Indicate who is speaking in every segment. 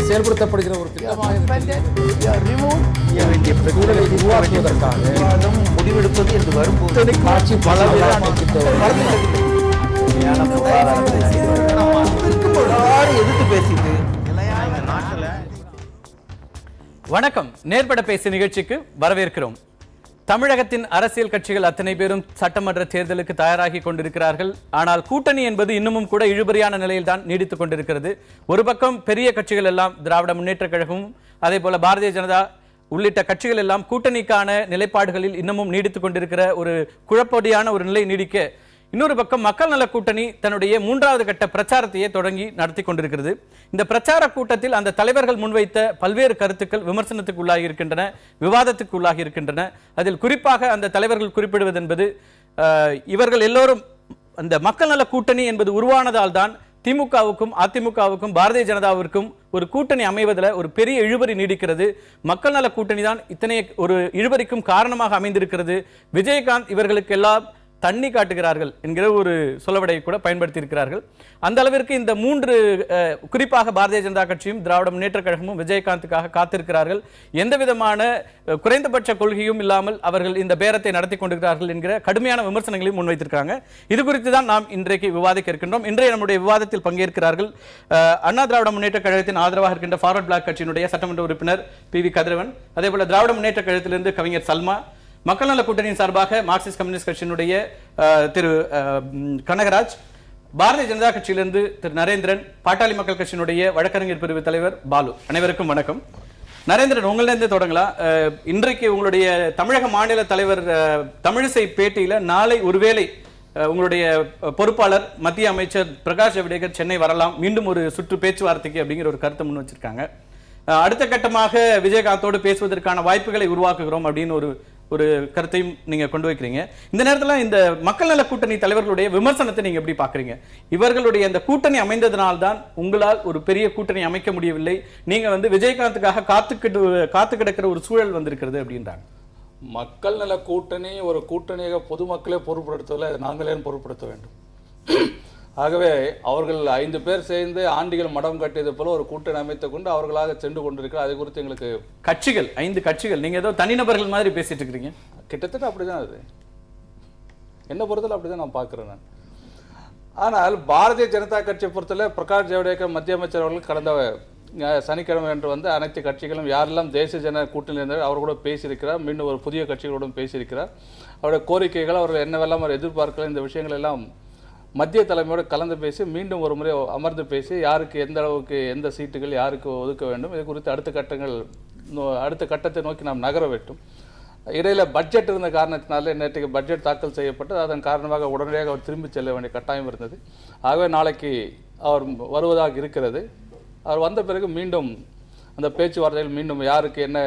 Speaker 1: செயல்படுத்தப்படுகிற ஒரு முடிவெடுப்பது என்று வரும்போது காட்சி எதிர்த்து பேசிட்டு.
Speaker 2: வணக்கம். நேர்பட பேசி நிகழ்ச்சிக்கு வரவேற்கிறோம். தமிழகத்தின் அரசியல் கட்சிகள் அத்தனை பேரும் சட்டமன்ற தேர்தலுக்கு தயாராகி கொண்டிருக்கிறார்கள். ஆனால் கூட்டணி என்பது இன்னமும் கூட இழுபறியான நிலையில் தான் நீடித்துக் கொண்டிருக்கிறது. ஒரு பக்கம் பெரிய கட்சிகள் எல்லாம் திராவிட முன்னேற்ற கழகமும் அதே போல பாரதிய ஜனதா உள்ளிட்ட கட்சிகள் எல்லாம் கூட்டணிக்கான நிலைப்பாடுகளில் இன்னமும் நீடித்துக் கொண்டிருக்கிற ஒரு குழப்படியான ஒரு நிலை நீடிக்க, இன்னொரு பக்கம் மக்கள் நல கூட்டணி தன்னுடைய 3வது கட்ட பிரச்சாரத்தையே தொடங்கி நடத்தி கொண்டிருக்கிறது. இந்த பிரச்சார கூட்டத்தில் அந்த தலைவர்கள் முன்வைத்த பல்வேறு கருத்துக்கள் விமர்சனத்துக்கு உள்ளாகி இருக்கின்றன, விவாதத்துக்கு உள்ளாகி இருக்கின்றன. அதில் குறிப்பாக அந்த தலைவர்கள் குறிப்பிடுவது என்பது, இவர்கள் எல்லோரும் அந்த மக்கள் நல கூட்டணி என்பது உருவானதால் தான் திமுகவுக்கும் அதிமுகவுக்கும் பாரதிய ஜனதாவிற்கும் ஒரு கூட்டணி அமைவதில் ஒரு பெரிய இழுபறி நீடிக்கிறது. மக்கள் நல கூட்டணி தான் இத்தனை ஒரு இழுபறிக்கும் காரணமாக அமைந்திருக்கிறது. விஜயகாந்த் இவர்களுக்கு எல்லாம் தண்ணி காட்டுகிறார்கள் என்கிற ஒரு சொல்லவடை கூட பயன்படுத்தி இருக்கிறார்கள். அந்த அளவிற்கு இந்த 3 குறிப்பாக பாரதிய ஜனதா கட்சியும் திராவிட முன்னேற்ற கழகமும் விஜயகாந்துக்காக காத்திருக்கிறார்கள். எந்த விதமான குறைந்தபட்ச கொள்கையும் இல்லாமல் அவர்கள் இந்த பேரத்தை நடத்தி கொண்டிருக்கிறார்கள் என்கிற கடுமையான விமர்சனங்களையும் முன்வைத்திருக்காங்க. இது குறித்து தான் நாம் இன்றைக்கு விவாதிக்க இருக்கின்றோம். இன்றைய நம்முடைய விவாதத்தில் பங்கேற்கிறார்கள் அண்ணா திராவிட முன்னேற்ற கழகத்தின் ஆதரவாக இருக்கின்ற ஃபார்வர்ட் பிளாக் கட்சியினுடைய சட்டமன்ற உறுப்பினர் PV கதிரவன், அதே போல திராவிட முன்னேற்ற கழகத்திலிருந்து கவிஞர் சல்மா, மக்கள் நல கூட்டணியின் சார்பாக மார்க்சிஸ்ட் கம்யூனிஸ்ட் கட்சியினுடைய திரு கனகராஜ், பாரதிய ஜனதா கட்சியிலிருந்து திரு நரேந்திரன், பாட்டாளி மக்கள் கட்சியினுடைய வழக்கறிஞர் பிரிவு தலைவர் பாலு. அனைவருக்கும் வணக்கம். நரேந்திரன், உங்களிலிருந்து தொடங்கலாம். இன்றைக்கு உங்களுடைய தமிழக மாநில தலைவர் தமிழிசை பேட்டியில நாளை ஒருவேளை உங்களுடைய பொறுப்பாளர் மத்திய அமைச்சர் பிரகாஷ் ஜவடேகர் சென்னை வரலாம், மீண்டும் ஒரு சுற்று பேச்சுவார்த்தைக்கு அப்படிங்கிற ஒரு கருத்தை முன் வச்சிருக்காங்க. அடுத்த கட்டமாக விஜயகாந்தோடு பேசுவதற்கான வாய்ப்புகளை உருவாக்குகிறோம் அப்படின்னு ஒரு கருத்தையும் நீங்க கொண்டு வைக்கிறீங்க. இந்த நேரத்தில் இந்த மக்கள் நல கூட்டணி தலைவர்களுடைய விமர்சனத்தை நீங்க எப்படி பாக்குறீங்க? இவர்களுடைய அந்த கூட்டணி அமைந்ததனால்தான் உங்களால் ஒரு பெரிய கூட்டணி அமைக்க முடியவில்லை, நீங்க விஜயகாந்துக்காக காத்து கிடக்கிற ஒரு சூழல் வந்திருக்கிறது அப்படின்றாங்க.
Speaker 3: மக்கள் நல கூட்டணி ஒரு கூட்டணியாக பொதுமக்களே பொறுப்படுத்தவில்லை, நாங்களே பொறுப்படுத்த வேண்டும். ஆகவே அவர்கள் 5 பேர் சேர்ந்து ஆண்டிகள் மடம் கட்டியது போல ஒரு கூட்டணி அமைத்துக் கொண்டு அவர்களாக சென்று கொண்டிருக்கிறார். அது குறித்து எங்களுக்கு
Speaker 2: கட்சிகள் 5 கட்சிகள், நீங்க ஏதோ தனிநபர்கள் மாதிரி பேசிட்டு இருக்கிறீங்க.
Speaker 3: கிட்டத்தட்ட அப்படிதான், அது என்ன பொறுத்தல அப்படிதான் நான் பார்க்கிறேன் நான். ஆனால் பாரதிய ஜனதா கட்சியை பொறுத்தல பிரகாஷ் ஜவடேகர் மத்திய அமைச்சர் அவர்கள் கடந்த சனிக்கிழமை என்று அனைத்து கட்சிகளும் யாரெல்லாம் தேசிய ஜன கூட்டணியில் இருந்தால் அவர் கூட பேசியிருக்கிறார். மீண்டும் ஒரு புதிய கட்சிகளோடும் பேசியிருக்கிறார். அவருடைய கோரிக்கைகள் அவர்கள் என்னவெல்லாம் அவர் எதிர்பார்க்கலாம், இந்த விஷயங்கள் எல்லாம் மத்திய தலைமையோடு கலந்து பேசி மீண்டும் ஒரு முறை அமர்ந்து பேசி யாருக்கு எந்த அளவுக்கு எந்த சீட்டுகள் யாருக்கு ஒதுக்க வேண்டும், இது குறித்து அடுத்த கட்டத்தை நோக்கி நாம் நகர வேண்டும். இடையில் பட்ஜெட் இருந்த காரணத்தினால நேற்றைக்கு பட்ஜெட் தாக்கல் செய்யப்பட்டு அதன் காரணமாக உடனடியாக அவர் திரும்பி செல்ல வேண்டிய கட்டாயம் இருந்தது. ஆகவே நாளைக்கு அவர் வருவதாக இருக்கிறது. அவர் வந்த பிறகு மீண்டும் அந்த பேச்சுவார்த்தைகள் மீண்டும் யாருக்கு என்ன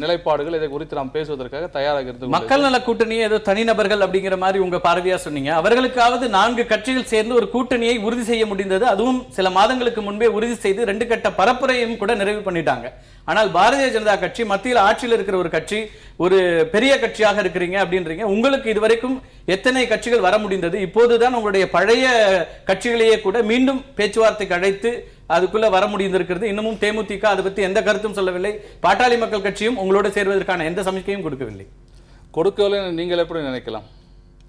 Speaker 3: நிலைப்பாடுகள் இதை குறித்து நாம் பேசுவதற்காக தயாராக இருந்து.
Speaker 2: மக்கள் நல கூட்டணியை ஏதோ தனிநபர்கள் அப்படிங்கிற மாதிரி உங்க பார்வையா சொன்னீங்க. அவர்களுக்காவது 4 கட்சிகள் சேர்ந்து ஒரு கூட்டணியை உறுதி செய்ய முடிந்தது. அதுவும் சில மாதங்களுக்கு முன்பே உறுதி செய்து 2 கட்ட பரப்புரையும் கூட நிறைவு பண்ணிட்டாங்க. ஆனால் பாரதிய ஜனதா கட்சி மத்தியில் ஆட்சியில் இருக்கிற ஒரு கட்சி, ஒரு பெரிய கட்சியாக இருக்கிறீங்க அப்படின்றீங்க. உங்களுக்கு இதுவரைக்கும் எத்தனை கட்சிகள் வர முடிந்தது? இப்போதுதான் உங்களுடைய பழைய கட்சிகளையே கூட மீண்டும் பேச்சுவார்த்தைக்கு அழைத்து அதுக்குள்ள வர முடிந்திருக்கிறது. இன்னமும் தேமுதிக அதை பத்தி எந்த கருத்தும் சொல்லவில்லை. பாட்டாளி மக்கள் கட்சியும் உங்களோடு சேர்வதற்கான எந்த சமிக்கையும் கொடுக்கவில்லை.
Speaker 3: நீங்கள் எப்படி நினைக்கலாம்?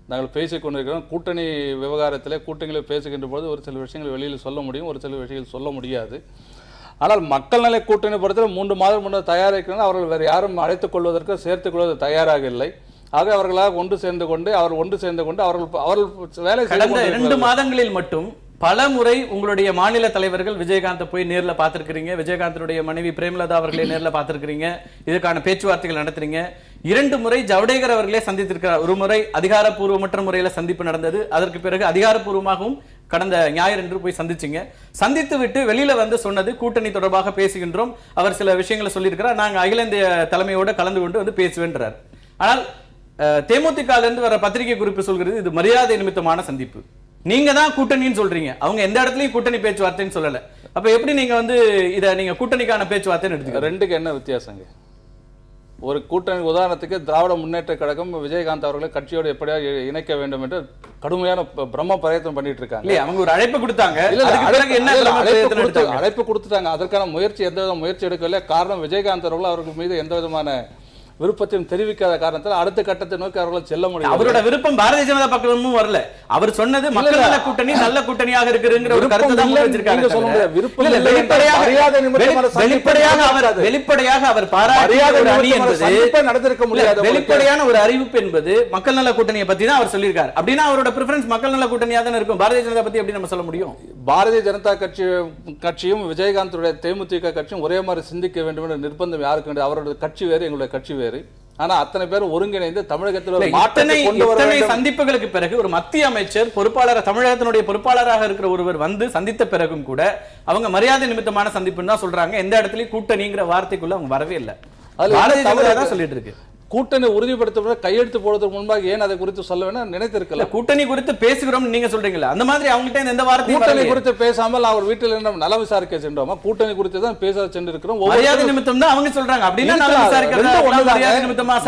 Speaker 3: நாங்கள் பேசிக் கொண்டிருக்கிறோம். கூட்டணி விவகாரத்தில் கூட்டணிகளை பேசுகின்ற போது ஒரு சில விஷயங்கள் வெளியில் சொல்ல முடியும், ஒரு சில விஷயங்கள் சொல்ல முடியாது. ஆனால் மக்கள் நல கூட்டணி பொறுத்தவரை 3 மாதம் முன்னர் தயாரிக்கிறார்கள். அவர்கள் வேறு யாரும் அழைத்துக் கொள்வதற்கு சேர்த்துக் கொள்வது தயாராக இல்லை. ஆக அவர்களாக ஒன்று சேர்ந்து கொண்டு அவர்கள் வேலை
Speaker 2: கடந்த 2 மாதங்களில் மட்டும் பல முறை உங்களுடைய மாநில தலைவர்கள் விஜயகாந்தை போய் நேரில் பார்த்திருக்கிறீங்க. விஜயகாந்தனுடைய மனைவி பிரேமலதா அவர்களை நேரில் பார்த்திருக்கிறீங்க. இதுக்கான பேச்சுவார்த்தைகள் நடத்துறீங்க. 2 முறை ஜவடேகர் அவர்களே சந்தித்திருக்கிறார். ஒரு முறை அதிகாரப்பூர்வமற்ற முறையில் சந்திப்பு நடந்தது. அதற்கு பிறகு அதிகாரப்பூர்வமாகவும் கடந்த ஞாயிறு என்று போய் சந்தித்து விட்டு வெளியில சொன்னது கூட்டணி தொடர்பாக பேசுகின்றோம். அவர் சில விஷயங்களை சொல்லியிருக்கிறார். நாங்க அகில இந்திய தலைமையோட கலந்து கொண்டு பேசுவேன்றார். ஆனால் தேமுதிக இருந்து வர பத்திரிகை குறிப்பு சொல்கிறது இது மரியாதை நிமித்தமான சந்திப்பு. நீங்க தான் கூட்டணின்னு சொல்றீங்க, அவங்க எந்த இடத்துலயும் கூட்டணி பேச்சுவார்த்தைன்னு சொல்லல. அப்ப எப்படி நீங்க இத நீங்க கூட்டணிக்கான பேச்சுவார்த்தைன்னு எடுத்துக்க?
Speaker 3: 2க்கு என்ன வித்தியாசங்க? ஒரு கூட்டணி உதாரணத்துக்கு திராவிட முன்னேற்ற கழகம் விஜயகாந்த் அவர்களை கட்சியோடு எப்படியா இணைக்க வேண்டும் என்று கடுமையான பிரம்ம பிரயத்தனம் பண்ணிட்டு இருக்காங்க.
Speaker 2: இல்ல அவங்க ஒரு அழைப்பு கொடுத்தாங்க,
Speaker 3: அழைப்பு கொடுத்துட்டாங்க. அதற்கான முயற்சி எந்த வித முயற்சி எடுக்கவில்லை. காரணம் விஜயகாந்த் அவர்கள் மீது எந்த விதமான விருப்பத்தையும் தெரிவிக்காத காரணத்தால் அடுத்த கட்டத்தை நோக்கி அவர்கள் செல்ல முடியும்.
Speaker 2: அவரோட விருப்பம் பாரதிய ஜனதா பக்கமும் வரல. அவர் சொன்னது மக்கள் நல கூட்டணி நல்ல கூட்டணியாக இருக்குங்கிற ஒரு கருத்தை தான் வச்சிருக்காங்க. வெளிப்படையாக அவர் பாராட்டிய ஒரு அணி என்பது நடந்திருக்க முடியாது. வெளிப்படையான ஒரு அறிவிப்பு என்பது மக்கள் நல கூட்டணியை பத்தி தான் அவர் சொல்லியிருக்காரு. அப்படின்னா அவரோட பிரெஃபரன்ஸ் மக்கள் நல கூட்டணியா தான் இருக்கும். பாரதிய ஜனதா பத்தி எப்படி நம்ம சொல்ல முடியும்?
Speaker 3: பாரதிய ஜனதா கட்சியும் விஜயகாந்துடைய தேமுதிக கட்சியும் ஒரே மாதிரி சிந்திக்க வேண்டும் என்ற நிர்பந்தம் யாருக்கு கிடையாது. அவரோட கட்சி வேறு, எங்களுடைய கட்சி வேறு. ஆனா அத்தனை பேர் ஒருங்கிணைந்து தமிழகத்தில்
Speaker 2: சந்திப்புகளுக்கு பிறகு ஒரு மத்திய அமைச்சர் பொறுப்பாளர், தமிழகத்தினுடைய பொறுப்பாளராக இருக்கிற ஒருவர் வந்து சந்தித்த பிறகும் கூட அவங்க மரியாதை நிமித்தமான சந்திப்புன்னு தான் சொல்றாங்க. எந்த இடத்துலயும் கூட்டணிங்கிற வார்த்தைக்குள்ள அவங்க வரவே இல்லை. பாரதிய ஜனதா தான் சொல்லிட்டு இருக்கு.
Speaker 3: கூட்டணி உறுதிப்படுத்த கையெழுத்து போடுவதற்கு முன்பாக ஏன் அதை குறித்து சொல்ல வேணும் நினைத்திருக்கல.
Speaker 2: கூட்டணி குறித்து பேசுகிறோம் நீங்க சொல்றீங்களா? அந்த மாதிரி அவங்ககிட்ட எந்த வார்த்தை
Speaker 3: கூட்டணி குறித்து பேசாமல் அவர் வீட்டில் நலம் விசாரிக்க சென்றோமா? கூட்டணி குறித்து தான் பேச சென்றிருக்கிறோம்.
Speaker 2: மரியாதை நிமித்தம் தான் அவங்க சொல்றாங்க. அப்படின்னா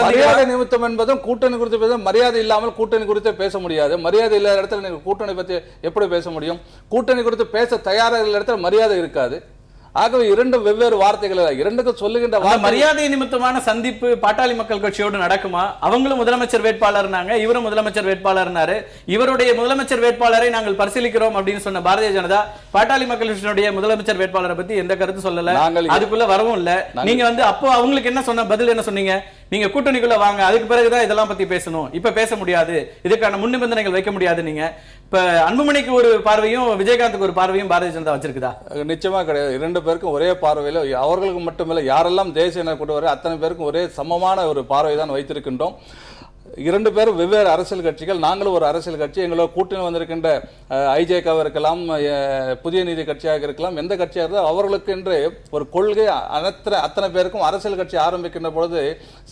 Speaker 3: மரியாதை நிமித்தம் என்பதும் கூட்டணி குறித்து பேச, மரியாதை இல்லாமல் கூட்டணி குறித்து பேச முடியாது. மரியாதை இல்லாத இடத்துல நீங்க கூட்டணி பத்தி எப்படி பேச முடியும்? கூட்டணி குறித்து பேச தயாராக இடத்துல மரியாதை இருக்காது. ஆகவே இரண்டு வெவ்வேறு வார்த்தைகள், இரண்டுக்கும் சொல்லுகின்ற
Speaker 2: மரியாதை நிமித்தமான சந்திப்பு பாட்டாளி மக்கள் கட்சியோடு நடக்குமா? அவங்களும் முதலமைச்சர் வேட்பாளர்னாங்க, இவரும் முதலமைச்சர் வேட்பாளர்னாரு. இவருடைய முதலமைச்சர் வேட்பாளரை நாங்கள் பரிசீலிக்கிறோம் அப்படின்னு சொன்ன பாரதிய ஜனதா பாட்டாளி மக்கள் கட்சியினுடைய முதலமைச்சர் வேட்பாளரை பத்தி எந்த கருத்து சொல்லல, அதுக்குள்ள வரவும் இல்ல. நீங்க வந்து அப்போ அவங்களுக்கு என்ன சொன்ன பதில் என்ன சொன்னீங்க? நீங்க கூட்டணிக்குள்ள வாங்க, அதுக்கு பிறகுதான் இதெல்லாம் பத்தி பேசணும், இப்ப பேச முடியாது, இதுக்கான முன் நிபந்தனைகள் வைக்க முடியாது. நீங்க இப்ப அன்புமணிக்கு ஒரு பார்வையும் விஜயகாந்துக்கு ஒரு பார்வையும் பாரதிய ஜனதா வச்சிருக்குதா?
Speaker 3: நிச்சயமா கிடையாது. இரண்டு பேருக்கும் ஒரே பார்வையில, அவர்களுக்கு மட்டுமில்லை யாரெல்லாம் தேசிய கூட்டு வர அத்தனை பேருக்கும் ஒரே சமமான ஒரு பார்வை தான் வைத்திருக்கின்றோம். இரண்டு பேரும் வெவ்வேறு அரசியல் கட்சிகள், நாங்களும் ஒரு அரசியல் கட்சி. எங்களோட கூட்டணி வந்திருக்கின்ற ஐஜேகாவாக இருக்கலாம், புதிய நீதி கட்சியாக இருக்கலாம், எந்த கட்சியாக இருந்தால் அவர்களுக்கு என்று ஒரு கொள்கை அத்தனை பேருக்கும் அரசியல் கட்சி ஆரம்பிக்கின்ற பொழுது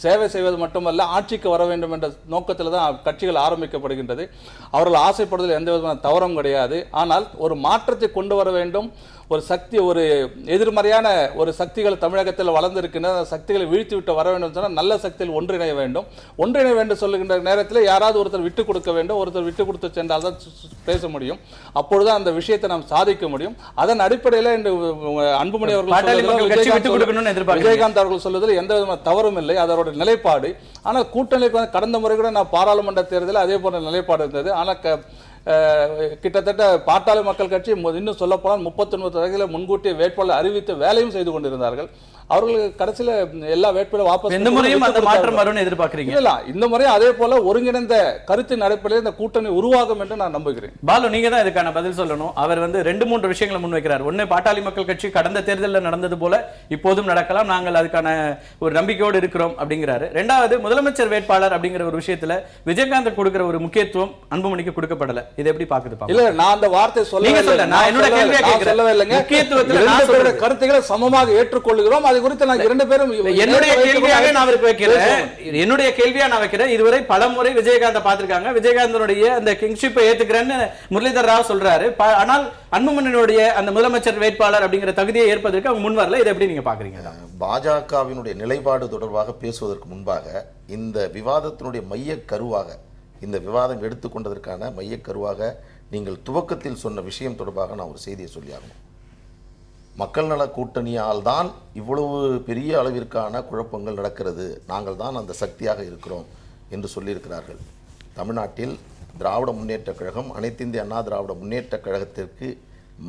Speaker 3: சேவை செய்வது மட்டுமல்ல, ஆட்சிக்கு வர வேண்டும் என்ற நோக்கத்தில் தான் கட்சிகள் ஆரம்பிக்கப்படுகின்றது. அவர்கள் ஆசைப்படுவதில் எந்த விதமான தவறும் கிடையாது. ஆனால் ஒரு மாற்றத்தை கொண்டு வர வேண்டும், ஒரு சக்தி, ஒரு எதிர்மறையான ஒரு சக்திகள் தமிழகத்தில் வளர்ந்திருக்கின்ற சக்திகளை வீழ்த்திவிட்டு வர வேண்டும் சொன்னால் நல்ல சக்தியில் ஒன்றிணைய வேண்டும். ஒன்றிணைய வேண்டும் சொல்லுகின்ற நேரத்தில் யாராவது ஒருத்தர் விட்டு கொடுக்க வேண்டும். ஒருத்தர் விட்டு கொடுத்து சென்றால் தான் பேச முடியும். அப்பொழுதுதான் அந்த விஷயத்தை நாம் சாதிக்க முடியும். அதன் அடிப்படையில் இன்று அன்புமணி அவர்கள் விஜயகாந்த் அவர்கள் சொல்வதில் எந்த விதமான தவறும் இல்லை, அதோட நிலைப்பாடு. ஆனால் கூட்டணிக்கு கடந்த முறை கூட நான் பாராளுமன்ற தேர்தலில் அதே போன்ற நிலைப்பாடு இருந்தது. ஆனால் கிட்டத்தட்ட பாட்டாளி மக்கள் கட்சி இன்னும் சொல்ல போனால் 39 தொகுதிகளில் முன்கூட்டிய வேட்பாளர் அறிவித்து வேலையும் செய்து கொண்டிருந்தார்கள். அவர்களுக்கு கடைசியில எல்லா வேட்பாளர் வாபஸ்
Speaker 2: இந்த முறையும் அந்த மாற்றம் வரும்னு எதிர்பார்க்கிறீங்க?
Speaker 3: இல்ல, இந்த முறை அதே போல ஒருங்கிணைந்த கருத்தின் அடிப்படையில் இந்த கூட்டணி உருவாகும் என்று நான் நம்புகிறேன்.
Speaker 2: பாலு, நீங்க தான் இதுக்கான பதில் சொல்லணும். அவர் வந்து 2-3 விஷயங்களை முன்வைக்கிறார். ஒன்னு, பாட்டாளி மக்கள் கட்சி கடந்த தேர்தலில் நடந்தது போல இப்போதும் நடக்கலாம், நாங்கள் அதுக்கான ஒரு நம்பிக்கையோடு இருக்கிறோம் அப்படிங்கிறாரு. ரெண்டாவது, முதலமைச்சர் வேட்பாளர் அப்படிங்கிற ஒரு விஷயத்துல விஜயகாந்த் கொடுக்கிற ஒரு முக்கியத்துவம் அன்புமணிக்கு கொடுக்கப்படல. இதை எப்படி பாக்குது?
Speaker 3: இல்ல, நான் அந்த வார்த்தை சொல்லவே, நான் என்னோட கேள்வியை சொல்லவே இல்லைங்க. முக்கியத்துவத்தில் கருத்துக்களை சமமாக ஏற்றுக்கொள்கிறோம். அது குறித்து நான் இரண்டு பேரும்
Speaker 2: என்னுடைய கேள்வியாக நான் வைக்கிறேன். இதுவரை பல முறை விஜயகாந்த் பார்த்திருக்காங்க. விஜயகாந்தனுடைய அந்த கிங்ஷிப்பை ஏத்துக்கிறேன்னு முரளிதர் ராவ் சொல்றாரு. ஆனால் அன்புமணியினுடைய அந்த முதலமைச்சர் வேட்பாளர் அப்படிங்கிற தகுதியை ஏற்பதற்கு அவங்க முன் வரல. இதை எப்படி நீங்க பாக்குறீங்க?
Speaker 4: பாஜகவினுடைய நிலைப்பாடு தொடர்பாக பேசுவதற்கு முன்பாக இந்த விவாதத்தினுடைய மைய கருவாக, இந்த விவாதம் எடுத்துக்கொண்டதற்கான மைய கருவாக நீங்கள் துவக்கத்தில் சொன்ன விஷயம் தொடர்பாக நான் ஒரு செய்தியை சொல்லியாகணும். மக்கள் நல கூட்டணியால் தான் இவ்வளவு பெரிய அளவிற்கான குழப்பங்கள் நடக்கிறது, நாங்கள் தான் அந்த சக்தியாக இருக்கிறோம் என்று சொல்லியிருக்கிறார்கள். தமிழ்நாட்டில் திராவிட முன்னேற்றக் கழகம், அனைத்து இந்திய அண்ணா திராவிட முன்னேற்றக் கழகத்திற்கு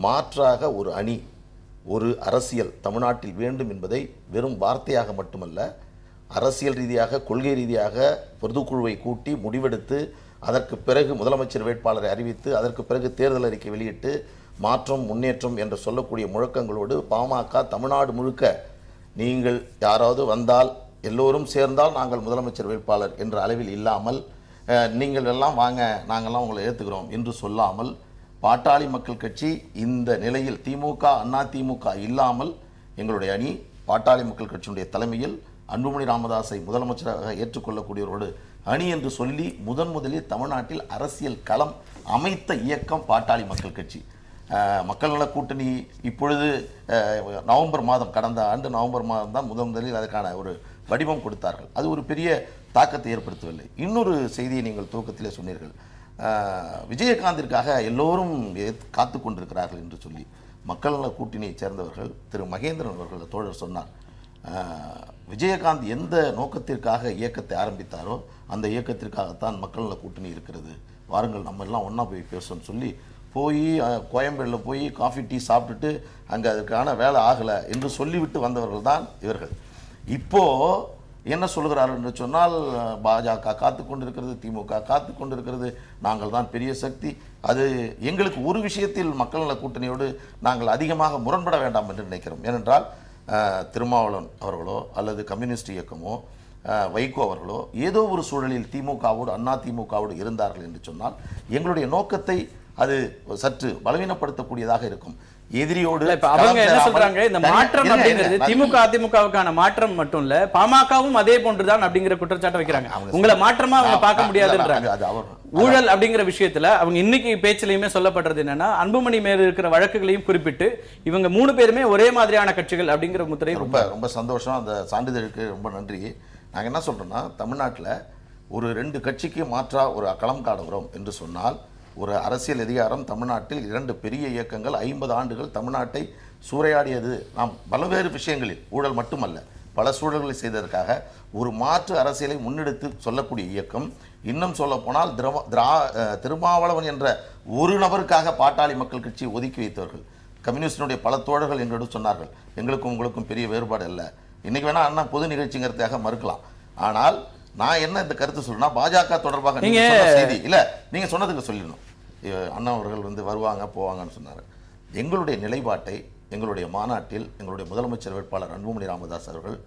Speaker 4: மாற்றாக ஒரு அணி, ஒரு அரசியல் தமிழ்நாட்டில் வேண்டும் என்பதை வெறும் வார்த்தையாக மட்டுமல்ல, அரசியல் ரீதியாக, கொள்கை ரீதியாக பொதுக்குழுவை கூட்டி முடிவெடுத்து அதற்கு பிறகு முதலமைச்சர் வேட்பாளரை அறிவித்து அதற்கு பிறகு தேர்தல் அறிக்கை வெளியிட்டு மாற்றம் முன்னேற்றம் என்று சொல்லக்கூடிய முழக்கங்களோடு பாமக தமிழ்நாடு முழுக்க நீங்கள் யாராவது வந்தால் எல்லோரும் சேர்ந்தால் நாங்கள் முதலமைச்சர் வேட்பாளர் என்ற அளவில் இல்லாமல், நீங்கள் எல்லாம் வாங்க நாங்கள்லாம் உங்களை ஏற்றுக்கிறோம் என்று சொல்லாமல், பாட்டாளி மக்கள் கட்சி இந்த நிலையில் திமுக அண்ணா திமுக இல்லாமல் எங்களுடைய அணி பாட்டாளி மக்கள் கட்சியினுடைய தலைமையில் அன்புமணி ராமதாஸை முதலமைச்சராக ஏற்றுக்கொள்ளக்கூடியவரோடு அணி என்று சொல்லி முதலில் தமிழ்நாட்டில் அரசியல் களம் அமைத்த இயக்கம் பாட்டாளி மக்கள் கட்சி. மக்கள் நல கூட்டணி இப்பொழுது நவம்பர் மாதம், கடந்த ஆண்டு நவம்பர் மாதம் தான் முதலில் அதற்கான ஒரு வடிவம் கொடுத்தார்கள். அது ஒரு பெரிய தாக்கத்தை ஏற்படுத்தவில்லை. இன்னொரு செய்தியை நீங்கள் துவக்கத்திலே சொன்னீர்கள், விஜயகாந்திற்காக எல்லோரும் காத்து கொண்டிருக்கிறார்கள் என்று சொல்லி. மக்கள் நல கூட்டணியைச் சேர்ந்தவர்கள் திரு மகேந்திரன் அவர்கள் தோழர் சொன்னார், விஜயகாந்த் எந்த நோக்கத்திற்காக இயக்கத்தை ஆரம்பித்தாரோ அந்த இயக்கத்திற்காகத்தான் மக்கள் நல கூட்டணி இருக்கிறது, வாருங்கள் நம்ம எல்லாம் ஒன்றா போய் பேசணும்னு சொல்லி கோயம்பேடில் போய் காஃபி டீ சாப்பிட்டுட்டு அங்கே அதுக்கான வேலை ஆகலை என்று சொல்லிவிட்டு வந்தவர்கள் தான் இவர்கள். இப்போது என்ன சொல்கிறார்கள் என்று சொன்னால், பாஜக காத்து கொண்டிருக்கிறது, திமுக காத்து கொண்டிருக்கிறது, நாங்கள் தான் பெரிய சக்தி, அது எங்களுக்கு ஒரு விஷயத்தில் மக்கள் நல கூட்டணியோடு நாங்கள் அதிகமாக முரண்பட வேண்டாம் என்று நினைக்கிறோம். ஏனென்றால் திருமாவளவன் அவர்களோ அல்லது கம்யூனிஸ்ட் இயக்கமோ வைகோ அவர்களோ ஏதோ ஒரு சூழலில் திமுகவோடு அதிமுகவோடு இருந்தார்கள் என்று சொன்னால் எங்களுடைய நோக்கத்தை அது சற்று பலவீனப்படுத்தக்கூடியதாக இருக்கும். எதிரியோடு
Speaker 2: அவங்க என்ன சொல்றாங்க, இந்த மாற்றம் அப்படிங்கிறது திமுக அதிமுகவுக்கான மாற்றம் மட்டும் இல்ல, பாமகவும் அதே போன்றுதான் அப்படிங்கிற குற்றச்சாட்டை வைக்கிறாங்க. உங்களை மாற்றமா அவங்க பார்க்க முடியாதுன்றாங்க. ஊழல் அப்படிங்கிற விஷயத்துல அவங்க இன்னைக்கு பேச்சிலையுமே சொல்லப்படுறது என்னன்னா, அன்புமணி மேல இருக்கிற வழக்குகளையும் குறிப்பிட்டு இவங்க 3 பேருமே ஒரே மாதிரியான கட்சிகள் அப்படிங்கிற முத்திரை.
Speaker 4: ரொம்ப சந்தோஷம், அந்த சான்றிதழுக்கு ரொம்ப நன்றி. நாங்க என்ன சொல்றோம்னா, தமிழ்நாட்டில் ஒரு 2 கட்சிக்கு மாற்றா ஒரு களம் காடுகிறோம் என்று சொன்னால், ஒரு அரசியல் அதிகாரம் தமிழ்நாட்டில் 2 பெரிய இயக்கங்கள் 50 ஆண்டுகள் தமிழ்நாட்டை சூறையாடியது. நாம் பல்வேறு விஷயங்களில், ஊழல் மட்டுமல்ல பல சூழல்களை செய்ததற்காக ஒரு மாற்று அரசியலை முன்னெடுத்து சொல்லக்கூடிய இயக்கம். இன்னும் சொல்ல போனால் திருமாவளவன் என்ற ஒரு நபருக்காக பாட்டாளி மக்கள் கட்சியை ஒதுக்கி வைத்தவர்கள். கம்யூனிஸ்டினுடைய பல தோழர்கள் எங்களோடு சொன்னார்கள், எங்களுக்கும் உங்களுக்கும் பெரிய வேறுபாடு இல்லை, இன்னைக்கு வேணா அண்ணா பொது நிகழ்ச்சிங்கிறதுக்காக மறுக்கலாம். ஆனால் நான் என்ன இந்த கருத்து சொல்றேன்னா, பாஜக தொடர்பாக செய்தி இல்ல, நீங்க சொன்னதுக்கு சொல்லிடணும். அண்ணா அவர்கள் வருவாங்க போவாங்கன்னு சொன்னாரு. எங்களுடைய நிலைப்பாட்டை எங்களுடைய மாநாட்டில் எங்களுடைய முதலமைச்சர் வேட்பாளர் அன்புமணி ராமதாஸ் அவர்கள்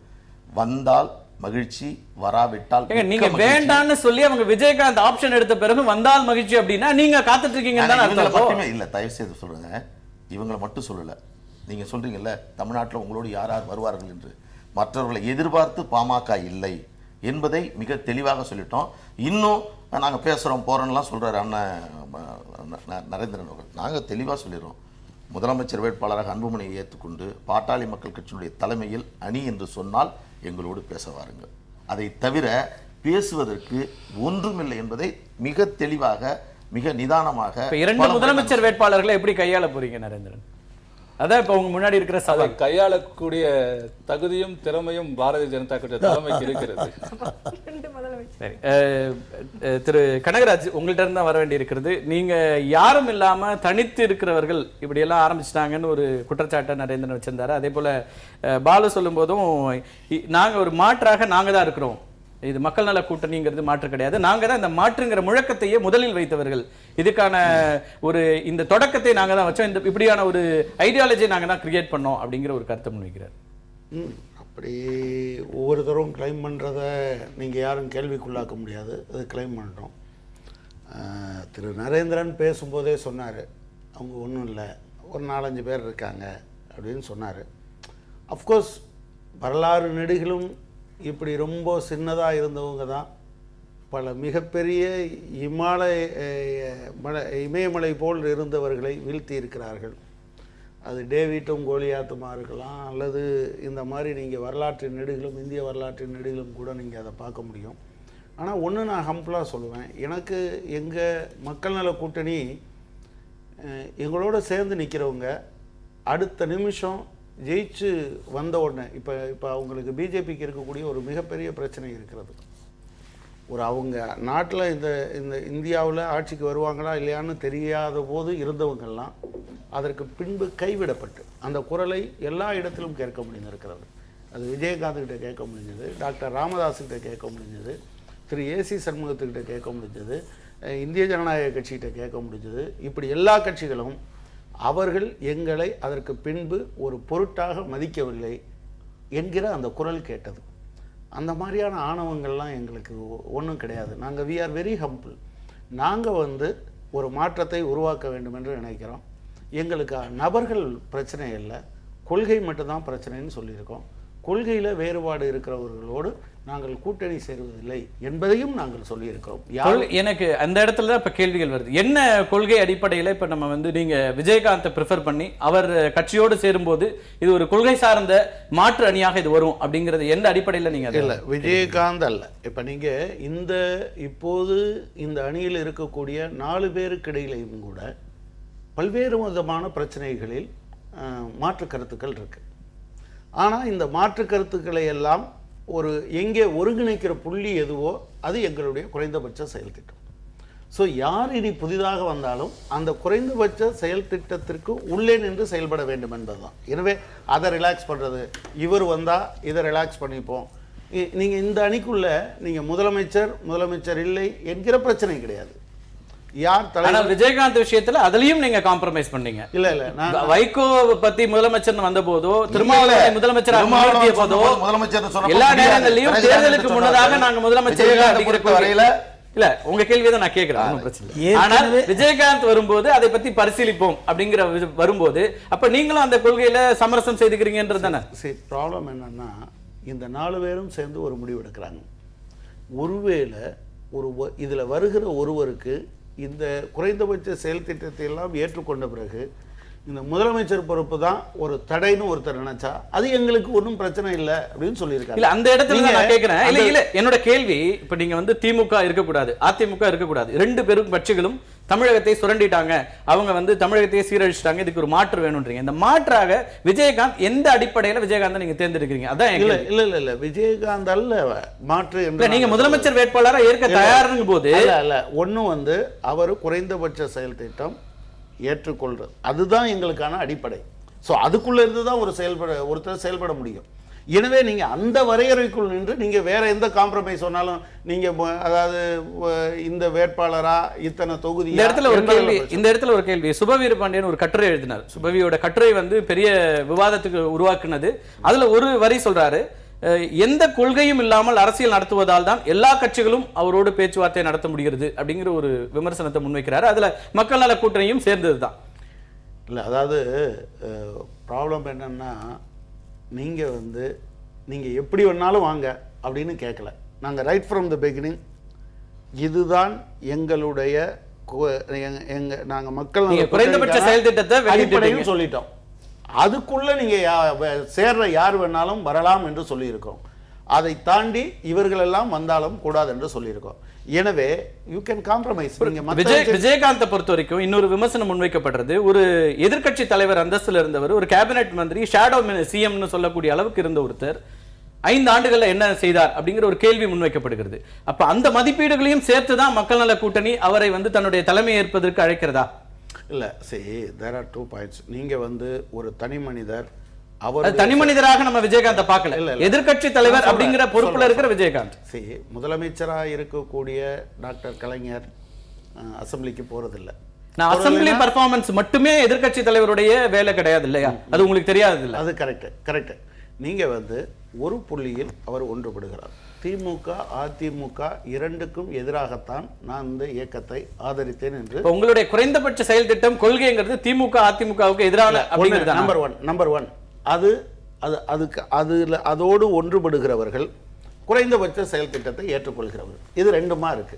Speaker 4: வந்தால் மகிழ்ச்சி, வராவிட்டால்
Speaker 2: நீங்க வேண்டான்னு சொல்லி அவங்க விஜயகாந்த் ஆப்ஷன் எடுத்த பிறகு வந்தால் மகிழ்ச்சி அப்படின்னா நீங்க காத்துட்டு இருக்கீங்க
Speaker 4: இல்ல. தயவு செய்து சொல்லுங்க, இவங்களை மட்டும் சொல்லல. நீங்க சொல்றீங்கல்ல தமிழ்நாட்டில் உங்களோடு யார் யார் வருவார்கள் என்று, மற்றவர்களை எதிர்பார்த்து பாமக இல்லை என்பதை மிக தெளிவாக சொல்லிட்டோம். இன்னும் நாங்கள் பேசுகிறோம் போகிறோம்லாம் சொல்கிறார் அண்ணன் நரேந்திரன் அவர்கள். நாங்கள் தெளிவாக சொல்லிடுறோம், முதலமைச்சர் வேட்பாளராக அன்புமணியை ஏற்றுக்கொண்டு பாட்டாளி மக்கள் கட்சியினுடைய தலைமையில் அணி என்று சொன்னால் எங்களோடு பேச வாருங்கள். அதை தவிர பேசுவதற்கு ஒன்றுமில்லை என்பதை மிக தெளிவாக மிக நிதானமாக
Speaker 2: 2 முதலமைச்சர் வேட்பாளர்களை எப்படி கையாள போறீங்க நரேந்திரன்? அதான் இப்ப உங்க முன்னாடி இருக்கிற சவால்.
Speaker 3: கையாளக்கூடிய தகுதியும் திறமையும் பாரதிய ஜனதா கட்சி தலைமைக்கு இருக்கிறது.
Speaker 2: சரி, திரு கனகராஜ் உங்கள்கிட்ட இருந்து தான் வர வேண்டி இருக்கிறது. நீங்க யாரும் இல்லாம தனித்து இருக்கிறவர்கள் இப்படி எல்லாம் ஆரம்பிச்சிட்டாங்கன்னு ஒரு குற்றச்சாட்டை நரேந்திரன் வச்சிருந்தாரு. அதே போல பாலு சொல்லும் போதும் நாங்க ஒரு மாற்றாக நாங்க தான் இருக்கிறோம், இது மக்கள் நல கூட்டணிங்கிறது மாற்று கிடையாது, நாங்க தான் இந்த மாற்றுங்கிற முழக்கத்தையே முதலில் வைத்தவர்கள், இதுக்கான ஒரு இந்த தொடக்கத்தை நாங்க தான் வச்சோம், இந்த இப்படியான ஒரு ஐடியாலஜியை நாங்க தான் கிரியேட் பண்ணோம் அப்படிங்கிற ஒரு கருத்தை முன்வைக்கிறார்.
Speaker 5: அப்படி ஒவ்வொருத்தரும் கிளைம் பண்ணுறதை நீங்கள் யாரும் கேள்விக்குள்ளாக்க முடியாது, அது கிளைம் பண்ணுறோம். திரு நரேந்திரன் பேசும்போதே சொன்னார், அவங்க ஒன்றும் இல்லை, ஒரு 4-5 பேர் இருக்காங்க அப்படின்னு சொன்னார். அஃப்கோர்ஸ் வரலாறு நெடுகிலும் இப்படி ரொம்ப சின்னதாக இருந்தவங்க தான் பல மிகப்பெரிய இமயமலை போல் இருந்தவர்களை வீழ்த்தி இருக்கிறார்கள். அது டேவிட்டும் கோலியாத்துமா இருக்கலாம், அல்லது இந்த மாதிரி நீங்கள் வரலாற்றின் நெடுகிலும் இந்திய வரலாற்றின் நெடுகிலும் கூட நீங்கள் அதை பார்க்க முடியும். ஆனால் ஒன்று நான் ஹம்பிளாக சொல்லுவேன், எனக்கு எங்கள் மக்கள் நல கூட்டணி எங்களோட சேர்ந்து நிற்கிறவங்க அடுத்த நிமிஷம் ஜெயிச்சு வந்த உடனே இப்போ அவங்களுக்கு பிஜேபிக்கு இருக்கக்கூடிய ஒரு மிகப்பெரிய பிரச்சனை இருக்கிறது. அவங்க நாட்டில் இந்த இந்தியாவில் ஆட்சிக்கு வருவாங்களா இல்லையான்னு தெரியாத போது இருந்தவங்கெல்லாம் அதற்கு பின்பு கைவிடப்பட்டு அந்த குரலை எல்லா இடத்திலும் கேட்க முடிந்திருக்கிறது. அது விஜயகாந்த்கிட்ட கேட்க முடிஞ்சது, டாக்டர் ராமதாஸ்கிட்ட கேட்க முடிஞ்சது, திரு ஏசி சண்முகத்துக்கிட்ட கேட்க முடிஞ்சது, இந்திய ஜனநாயக கட்சிகிட்ட கேட்க முடிஞ்சது. இப்படி எல்லா கட்சிகளும் அவர்கள் எங்களை அதற்கு பின்பு ஒரு பொருட்டாக மதிக்கவில்லை என்கிற அந்த குரல் கேட்டது. அந்த மாதிரியான ஆணவங்கள்லாம் எங்களுக்கு ஒன்றும் கிடையாது. நாங்கள் வி ஆர் வெரி ஹம்பிள். நாங்கள் ஒரு மாற்றத்தை உருவாக்க வேண்டும் என்று நினைக்கிறோம். எங்களுக்கு நபர்கள் பிரச்சனை இல்லை, கொள்கை மட்டும்தான் பிரச்சனைன்னு சொல்லியிருக்கோம். கொள்கையில் வேறுபாடு இருக்கிறவர்களோடு நாங்கள் கூட்டணி சேருவதில்லை என்பதையும் நாங்கள் சொல்லியிருக்கிறோம்.
Speaker 2: எனக்கு அந்த இடத்துல தான் இப்ப கேள்விகள் வருது. என்ன கொள்கை அடிப்படையில் இப்ப நம்ம வந்து நீங்க விஜயகாந்தை ப்ரிஃபர் பண்ணி அவர் கட்சியோடு சேரும்போது இது ஒரு கொள்கை சார்ந்த மாற்று அணியாக இது வரும் அப்படிங்கிறது எந்த அடிப்படையில் நீங்க
Speaker 5: இல்லை, விஜயகாந்த் அல்ல. இப்போ நீங்கள் இப்போது இந்த அணியில் இருக்கக்கூடிய 4 பேருக்கு இடையிலையும் கூட பல்வேறு விதமான பிரச்சனைகளில் மாற்று கருத்துக்கள் இருக்கு. ஆனால் இந்த மாற்று கருத்துக்களை எல்லாம் ஒரு எங்கே ஒருங்கிணைக்கிற புள்ளி எதுவோ அது எங்களுடைய குறைந்தபட்ச செயல் திட்டம். ஸோ யார் இனி புதிதாக வந்தாலும் அந்த குறைந்தபட்ச செயல் திட்டத்திற்கு உள்ளே நின்று செயல்பட வேண்டும் என்பதுதான். எனவே அதை ரிலாக்ஸ் பண்ணுறது, இவர் வந்தால் இதை ரிலாக்ஸ் பண்ணிப்போம். நீங்கள் இந்த அணிக்குள்ள நீங்கள் முதலமைச்சர் இல்லை என்கிற பிரச்சனை கிடையாது. யார் தலைவர்
Speaker 2: விஜயகாந்த் விஷயத்துல அதுலயும் நீங்க காம்ப்ரமைஸ் பண்ணீங்க.
Speaker 5: இல்ல
Speaker 2: வைகோ பத்தி முதலமைச்சர் வந்த போதோ திருமாவளவனை முதலமைச்சர் போதோ எல்லா நேரங்களிலும் தேர்தலுக்கு முன்னதாக நாங்க முதலமைச்சர் வரையில இல்ல உங்க கேள்வியை நான் கேட்கிறேன். ஆனால் விஜயகாந்த் வரும்போது அதை பத்தி பரிசீலிப்போம் அப்படிங்கிற வரும்போது அப்ப நீங்களும் அந்த கொள்கையில சமரசம் செய்துக்கிறீங்கன்றது தானே.
Speaker 5: சரி, ப்ராப்ளம் என்னன்னா இந்த 4 பேரும் சேர்ந்து ஒரு முடிவு எடுக்கிறாங்க. ஒருவேளை இதுல வருகிற ஒருவருக்கு இந்த குறைந்தபட்ச செயல் திட்டத்தை எல்லாம் ஏற்றுக்கொண்ட பிறகு இந்த முதலமைச்சர் பொறுப்பு தான் ஒரு தடைன்னு ஒருத்தர் நினைச்சா அது எங்களுக்கு ஒன்றும் பிரச்சனை இல்லை அப்படின்னு சொல்லியிருக்காங்க.
Speaker 2: இல்ல அந்த இடத்துல நான் கேட்கிறேன். இல்ல என்னோட கேள்வி, இப்ப நீங்க வந்து திமுக இருக்கக்கூடாது, அதிமுக இருக்கக்கூடாது, 2 பெரும் கட்சிகளும் தமிழகத்தை சுரண்டிட்டாங்க, அவங்க வந்து தமிழகத்தையே சீரழிச்சிட்டாங்க, இதுக்கு ஒரு மாற்று வேணும்ன்றீங்க. இந்த மாற்றாக விஜயகாந்த் எந்த அடிப்படையில விஜயகாந்த் நீங்க தேர்ந்தெடுக்கிறீங்க? அதான்
Speaker 5: இல்ல விஜயகாந்த் அல்ல மாற்று.
Speaker 2: நீங்க முதலமைச்சர் வேட்பாளராக ஏற்க தயாருங்க போது
Speaker 5: அல்ல ஒன்னும் வந்து அவர் குறைந்தபட்ச செயல் திட்டம் ஏற்றுக்கொள்றது அதுதான் எங்களுக்கான அடிப்படை. ஸோ அதுக்குள்ள இருந்து தான் ஒருத்தர் செயல்பட முடியும். எனவே நீங்க அந்த வரையறைக்குள் நின்று நீங்க வேற எந்த காம்ப்ரமைஸ் சொன்னாலும் நீங்க அதாவது இந்த வேட்பாளரா இத்தனை தொகுதி
Speaker 2: இந்த இடத்துல ஒரு கேள்வி. சுபவீர பாண்டியன் ஒரு கட்டுரை எழுதினார். சுபவியோட கட்டுரை வந்து பெரிய விவாதத்துக்கு உருவாக்குனது. அதுல ஒரு வரி சொல்றாரு, எந்த கொள்கையும் இல்லாமல் அரசியல் நடத்துவதால் தான் எல்லா கட்சிகளும் அவரோடு பேச்சுவார்த்தை நடத்த முடிகிறது அப்படிங்கிற ஒரு விமர்சனத்தை முன்வைக்கிறாரு. அதுல மக்கள் நல கூட்டணியும் சேர்ந்ததுதான்.
Speaker 5: இல்லை, அதாவது ப்ராப்ளம் என்னன்னா நீங்கள் எப்படி வேணாலும் வாங்க அப்படின்னு கேட்கல. நாங்கள் ரைட் ஃப்ரம் த பிகினிங் இதுதான் எங்களுடைய நாங்கள் மக்கள்
Speaker 2: குறைந்தபட்ச செயல் திட்டத்தை
Speaker 5: அடிப்படையும் சொல்லிட்டோம். அதுக்குள்ள நீங்கள் சேர்ற யார் வேணாலும் வரலாம் என்று சொல்லியிருக்கோம். அதை தாண்டி இவர்கள் எல்லாம் வந்தாலும் கூடாது என்று சொல்லியிருக்கோம். எனவே யூ கேன் காம்ப்ரமைஸ்.
Speaker 2: விஜயகாந்தை பொறுத்த வரைக்கும் இன்னொரு விமர்சனம் முன்வைக்கப்படுறது, ஒரு எதிர்க்கட்சி தலைவர் அந்தஸ்துல இருந்தவர், ஒரு கேபினெட் மந்திரி, ஷேடோ சிஎம்னு சொல்லக்கூடிய அளவுக்கு இருந்த ஒருத்தர் 5 ஆண்டுகள்ல என்ன செய்தார் அப்படிங்கிற ஒரு கேள்வி முன்வைக்கப்படுகிறது. அப்ப அந்த மதிப்பீடுகளையும் சேர்த்துதான் மக்கள் நல கூட்டணி அவரை வந்து தன்னுடைய தலைமை ஏற்பதற்கு அழைக்கிறதா?
Speaker 5: இல்ல, சரி, தேர் ஆர் 2 பாயிண்ட்ஸ். நீங்க வந்து ஒரு தனி மனிதர்,
Speaker 2: தனி மனிதராக நம்ம விஜயகாந்த் பார்க்கல, எதிர்க்கட்சி தலைவர் அப்படிங்கிற பொறுப்புல இருக்கிற விஜயகாந்த்.
Speaker 5: சரி, முதலமைச்சராக இருக்கக்கூடிய டாக்டர் கலைஞர் அசெம்பிளிக்கு போறதில்லை.
Speaker 2: நான் அசெம்பிளி பர்ஃபார்மன்ஸ் மட்டுமே எதிர்க்கட்சி தலைவருடைய வேலை கிடையாது இல்லையா? அது உங்களுக்கு தெரியாது இல்லை?
Speaker 5: அது கரெக்ட். நீங்க வந்து ஒரு புள்ளியில் அவர் ஒன்றுபடுகிறார். திமுக அதிமுக இரண்டுக்கும் எதிராகத்தான் நான் இந்த இயக்கத்தை ஆதரித்தேன் என்று.
Speaker 2: உங்களுடைய குறைந்தபட்ச செயல் திட்டம் கொள்கைங்கிறது திமுக அதிமுகவுக்கு எதிரான
Speaker 5: நம்பர் ஒன். அதோடு ஒன்றுபடுகிறவர்கள் குறைந்தபட்ச செயல் திட்டத்தை ஏற்றுக்கொள்கிறவர்கள். இது 2மா இருக்கு.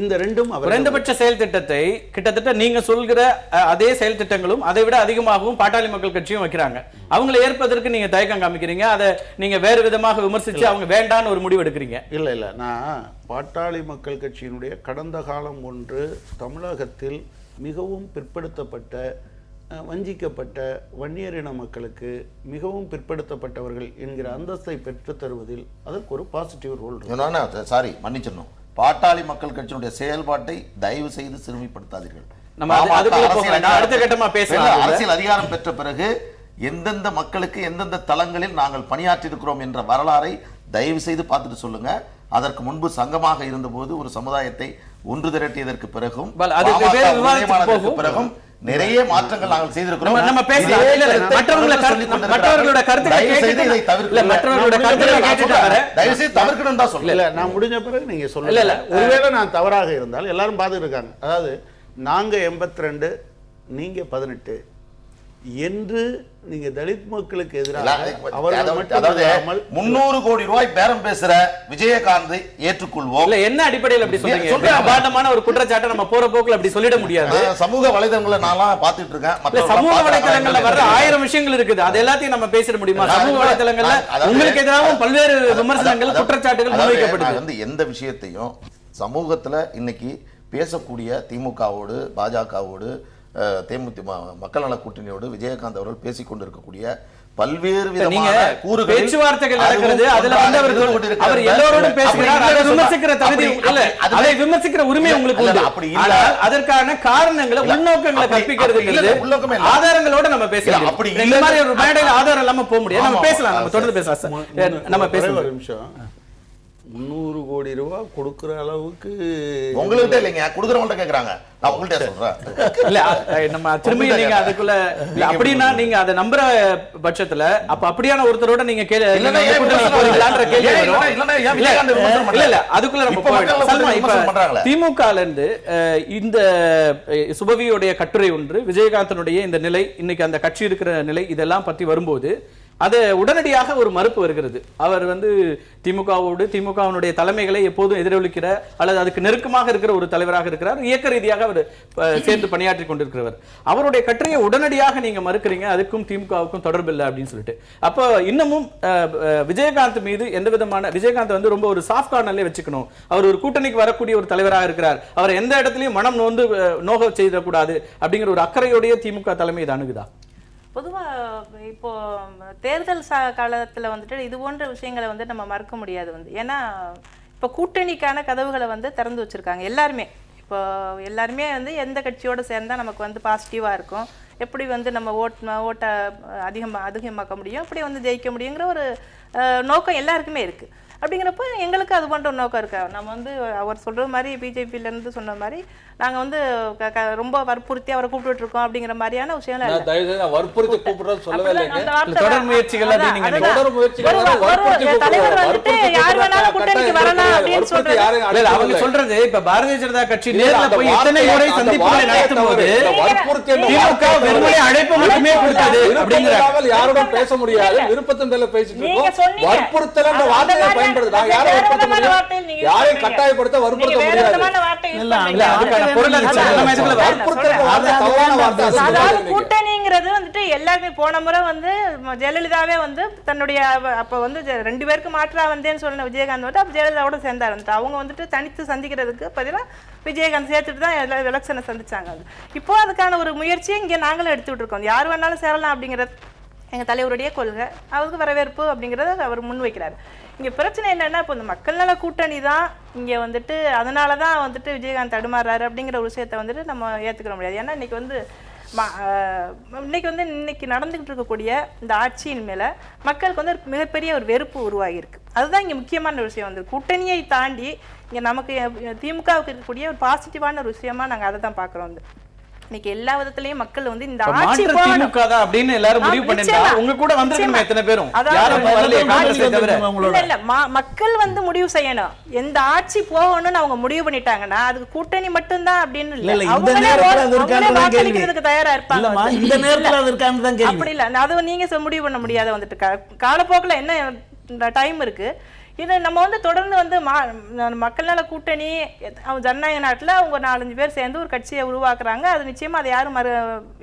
Speaker 5: இந்த 2ம்
Speaker 2: குறைந்தபட்ச செயல் திட்டத்தை கிட்டத்தட்ட நீங்க சொல்கிற அதே செயல் திட்டங்களும் அதை விட அதிகமாகவும் பாட்டாளி மக்கள் கட்சியும் வைக்கிறாங்க. அவங்களை ஏற்பதற்கு நீங்க தயக்கம் காமிக்கிறீங்க, அதை நீங்க வேறு விதமாக விமர்சிச்சு அவங்க வேண்டான்னு ஒரு முடிவு எடுக்கிறீங்க.
Speaker 5: இல்ல நான் பாட்டாளி மக்கள் கட்சியினுடைய கடந்த காலம் ஒன்று தமிழகத்தில் மிகவும் பிற்படுத்தப்பட்ட வஞ்சிக்கப்பட்ட வன்னியரின மக்களுக்கு மிகவும் பிற்படுத்தப்பட்டவர்கள் என்கிற அந்தஸ்தை பெற்று தருவதில் அதற்கு ஒரு பாசிட்டிவ் ரோல் இருக்கு.
Speaker 4: சாரி, மன்னிச்சிடணும், பாட்டாளி மக்கள் கட்சியினுடைய செயல்பாட்டை தயவு செய்து சிறுமைப்படுத்தாதீர்கள். அரசியல் அதிகாரம் பெற்ற பிறகு எந்தெந்த மக்களுக்கு எந்தெந்த தளங்களில் நாங்கள் பணியாற்றி இருக்கிறோம் என்ற வரலாறை தயவு செய்து பார்த்துட்டு சொல்லுங்க. அதற்கு முன்பு சங்கமாக இருந்தபோது ஒரு சமுதாயத்தை ஒன்று திரட்டியதற்கு பிறகும் பிறகும் நிறைய மாற்றங்கள் நாங்கள் செய்திருக்கிறோம்.
Speaker 2: நம்ம பேசலாம். மற்றவர்களோட கருத்துக்களை
Speaker 5: தவிர்க்கணும் தான் சொல்ல. நான் முடிஞ்ச பிறகு நீங்க சொல்லல. ஒருவேளை நான் தவறாக இருந்தால் எல்லாரும் பார்த்துட்டு இருக்காங்க. அதாவது நாங்க 82 நீங்க 18 என்று நீங்க தலித் மக்களுக்கு
Speaker 4: இல்ல,
Speaker 5: எதிராக அவர்கள் மட்டும்
Speaker 4: அதாவது
Speaker 5: இல்லாமல்
Speaker 4: 300 கோடி ரூபாய் பேரம் பேசுற விஜயகாந்தை ஏற்றுக்கொள்வோம்.
Speaker 2: இல்ல என்ன அடிப்படையில் அப்படி சொல்றீங்க?
Speaker 4: சொல்றேன்.
Speaker 2: அபாண்டமான ஒரு குற்றச்சாட்டை நம்ம போற போக்குல அப்படி சொல்லிட முடியாது.
Speaker 4: சமூக வலைதளங்களை நான்லாம் பார்த்துட்டு இருக்கேன்.
Speaker 2: இல்ல,
Speaker 4: மத்தவங்க
Speaker 2: சமூக
Speaker 4: பார்க்கறாங்க.
Speaker 2: வலைதளங்கள்ல வர்ற 1000 விஷயங்கள் இருக்குது. அது எல்லாத்தையும் நம்ம பேசிட முடியுமா? சமூக வலைதளங்கள்ல உங்களுக்கு எதிராகவும் பல்வேறு விமர்சனங்கள், குற்றச்சாட்டுகள் முன்வைக்கப்படுது.
Speaker 4: வந்து எந்த விஷயத்தையும் சமூகத்துல இன்னைக்கு பேசக்கூடிய திமுகவோடு, பாஜகவோடு, தேமுதிக மக்கள் நல கூட்டணியோடு விஜயகாந்த் அவர்கள் பேசிக் கொண்டிருக்கக்கூடிய பல்வேறு
Speaker 2: நீங்க
Speaker 4: விதமான கூறுகள்,
Speaker 2: பேச்சுவார்த்தைகள் நடக்கிறது. அதுல வந்து அவர் எல்லோரோடும் பேசுகிறார். அதை விமர்சிக்கிற தகுதி இல்ல, அதை விமர்சிக்கிற உரிமை உங்களுக்கு உண்டு.
Speaker 4: அப்படி இல்ல.
Speaker 2: ஆனால் அதற்கான காரணங்களை, உள்நோக்கங்களை கற்பிக்கிறது
Speaker 4: உள்நோக்கமே இல்ல.
Speaker 2: ஆதாரங்களோட நம்ம பேசலாம்.
Speaker 4: அப்படி
Speaker 2: இந்த மாதிரி ஒரு மேடையில ஆதாரம் இல்லாம போக முடியாது. நம்ம பேசலாம், நம்ம தொடர்ந்து பேசலாம். நம்ம
Speaker 5: ஒரே
Speaker 2: பேசலாம்.
Speaker 5: ஒரு நிமிஷம். 300 கோடி ரூபாய் கொடுக்கிற அளவுக்கு
Speaker 4: உங்கள்கிட்ட இல்லைங்க, கொடுக்குறவங்கள்ட்ட கேட்கறாங்க. நான் உங்கள்கிட்ட சொல்றேன்.
Speaker 2: இல்ல, நம்ம திரும்பி நீங்க அதுக்குள்ள இல்ல, அப்படின்னா நீங்க அதை நம்புற பட்சத்துல அப்ப அப்படியான ஒருத்தரோட நீங்க
Speaker 4: இல்லன்னா ஏன் விமர்சனம்
Speaker 2: போறீங்களான்ற கேள்வி
Speaker 4: ஏன்
Speaker 2: வரும்.
Speaker 4: இல்லன்னா ஏன் விஜயகாந்த் விமர்சனம்
Speaker 2: இல்ல இல்ல,
Speaker 4: பண்றாங்க?
Speaker 2: அதுக்குள்ள நம்ம
Speaker 4: இப்ப மக்கள்
Speaker 2: போயிடலாம். சல்மா,
Speaker 4: விமர்சனம் பண்றாங்களே.
Speaker 2: திமுகல இருந்து இந்த சுபவியுடைய கட்டுரை ஒன்று, விஜயகாந்தனுடைய இந்த நிலை, இன்னைக்கு அந்த கட்சி இருக்கிற நிலை, இதெல்லாம் பத்தி வரும்போது அது உடனடியாக ஒரு மறுப்பு வருகிறது. அவர் வந்து திமுகவோடு, திமுகவினுடைய தலைமைகளை எப்போதும் எதிரொலிக்கிற அல்லது அதுக்கு நெருக்கமாக இருக்கிற ஒரு தலைவராக இருக்கிறார். இயக்க ரீதியாக அவர் சேர்ந்து பணியாற்றி கொண்டிருக்கிறவர். அவருடைய கட்டுரையை உடனடியாக நீங்க மறுக்கிறீங்க, அதுக்கும் திமுகவுக்கும் தொடர்பு இல்லை அப்படின்னு சொல்லிட்டு. அப்போ இன்னமும் விஜயகாந்த் மீது எந்த விதமான, விஜயகாந்த் வந்து ரொம்ப ஒரு சாஃப்ட் கார்னர்ல வச்சுக்கணும், அவர் ஒரு கூட்டணிக்கு வரக்கூடிய ஒரு தலைவராக இருக்கிறார், அவர் எந்த இடத்துலயும் மனம் நோந்து நோக செய்திடக்கூடாது அப்படிங்கிற ஒரு அக்கறையோடைய திமுக தலைமை இது அணுகுதா?
Speaker 6: பொதுவாக இப்போ தேர்தல் காலத்தில் வந்துட்டு இது போன்ற விஷயங்களை வந்து நம்ம மறக்க முடியாது வந்து. ஏன்னா இப்போ கூட்டணிக்கான கதவுகளை வந்து திறந்து வச்சுருக்காங்க எல்லாருமே. இப்போ எல்லாருமே வந்து எந்த கட்சியோடு சேர்ந்தால் நமக்கு வந்து பாசிட்டிவாக இருக்கும், எப்படி வந்து நம்ம ஓட்டை அதிகமாக்க முடியும், எப்படி வந்து ஜெயிக்க முடியுங்கிற ஒரு நோக்கம் எல்லாருக்குமே இருக்குது. அப்படிங்கிறப்போ எங்களுக்கு அது போன்ற ஒரு நோக்கம் இருக்கா. நம்ம வந்து அவர் சொல்கிற மாதிரி பிஜேபியிலேருந்து சொன்ன மாதிரி நாங்கள் வந்து ரொம்ப வற்புறுத்தி அவரை கூப்பிட்டு இருக்கோம் அப்படிங்கிற மாதிரியான விஷயங்கள்
Speaker 3: வற்புறுத்தி கூப்பிடுறது சொல்லவே இல்லைங்க.
Speaker 2: தொடர் முயற்சிகள்
Speaker 6: தலைவர் வந்துட்டு யார் வேணாலும் கூட்டணிக்கு வரலாம் அப்படின்னு சொல்றாரு.
Speaker 2: அவங்க சொல்றது இப்ப பாரதிய ஜனதா கட்சி நேர்ல போய் இத்தனை முறை சந்திப்புகளை நடத்தும் போது திமுக வெறுமனே அழைப்பு மட்டுமே கொடுத்தது அப்படிங்கிறாங்க.
Speaker 3: யாரோட பேச முடியாது, விருப்பத்தின் பேர்ல பேசிட்டு இருக்கோம். வற்புறுத்தல் என்ற வார்த்தையை பயன்படுது. நாங்க யாரை வற்புறுத்த முடியும்? யாரையும் கட்டாயப்படுத்த வற்புறுத்த முடியாது.
Speaker 6: அதாவது கூட்டணிங்கிறது வந்துட்டு எல்லாருமே போன முறை வந்து ஜெயலலிதாவே வந்து தன்னுடைய அப்ப வந்து 2 பேருக்கு மாற்றா வந்தேன்னு சொன்ன விஜயகாந்த் வந்து அப்ப ஜெயலலிதாவோட சேர்ந்தாரு வந்துட்டு. அவங்க வந்துட்டு தனித்து சந்திக்கிறதுக்கு பதிலாக விஜயகாந்த் சேர்த்துட்டு தான் எலெக்ஷனை சந்திச்சாங்க. இப்போ அதுக்கான ஒரு முயற்சியை இங்கே நாங்களும் எடுத்துக்கிட்டு இருக்கோம். யார் வேணாலும் சேரலாம் அப்படிங்கிறது எங்கள் தலைவருடைய கொள்கை, அவருக்கு வரவேற்பு அப்படிங்கிறத அவர் முன்வைக்கிறார். இங்கே பிரச்சனை என்னென்னா, இப்போ இந்த மக்கள் நல கூட்டணி தான் இங்கே வந்துட்டு அதனால தான் வந்துட்டு விஜயகாந்த் தடுமாறாரு அப்படிங்கிற ஒரு விஷயத்தை வந்துட்டு நம்ம ஏற்றுக்கிற முடியாது. ஏன்னா இன்றைக்கி வந்து இன்னைக்கு நடந்துகிட்டு இருக்கக்கூடிய இந்த ஆட்சியின் மேலே மக்களுக்கு வந்து மிகப்பெரிய ஒரு வெறுப்பு உருவாகியிருக்கு. அதுதான் இங்கே முக்கியமான விஷயம். வந்து கூட்டணியை தாண்டி இங்கே நமக்கு திமுகவுக்கு இருக்கக்கூடிய ஒரு பாசிட்டிவான ஒரு விஷயமா நாங்கள் அதை தான் பார்க்குறோம். வந்து இன்னைக்கு எல்லா விதத்திலயும் மக்கள் வந்து இந்த ஆட்சி
Speaker 2: திமுக தான் அப்படின்னு எல்லாரும் முடிவு பண்ணிட்டா உங்க கூட வந்திருக்கணும் எத்தனை பேரும்.
Speaker 6: இல்ல மக்கள் வந்து முடிவு செய்யணும். எந்த ஆட்சி போகணும்னு அவங்க முடிவு பண்ணிட்டாங்கன்னா அதுக்கு கூட்டணி மட்டும்தான் அப்படின்னு இல்ல, வாக்களிக்கிறதுக்கு தயாரா இருப்பாங்க.
Speaker 5: இந்த நேரத்துல
Speaker 6: அப்படி இல்ல, அது நீங்க முடிவு பண்ண முடியாத வந்துட்டு காலப்போக்கில் என்ன டைம் இருக்கு. இது நம்ம வந்து தொடர்ந்து வந்து மக்கள் நல கூட்டணி ஜனநாயக நாட்டில் அவங்க 4-5 பேர் சேர்ந்து ஒரு கட்சியை உருவாக்குறாங்க. அது நிச்சயமாக அதை யாரும்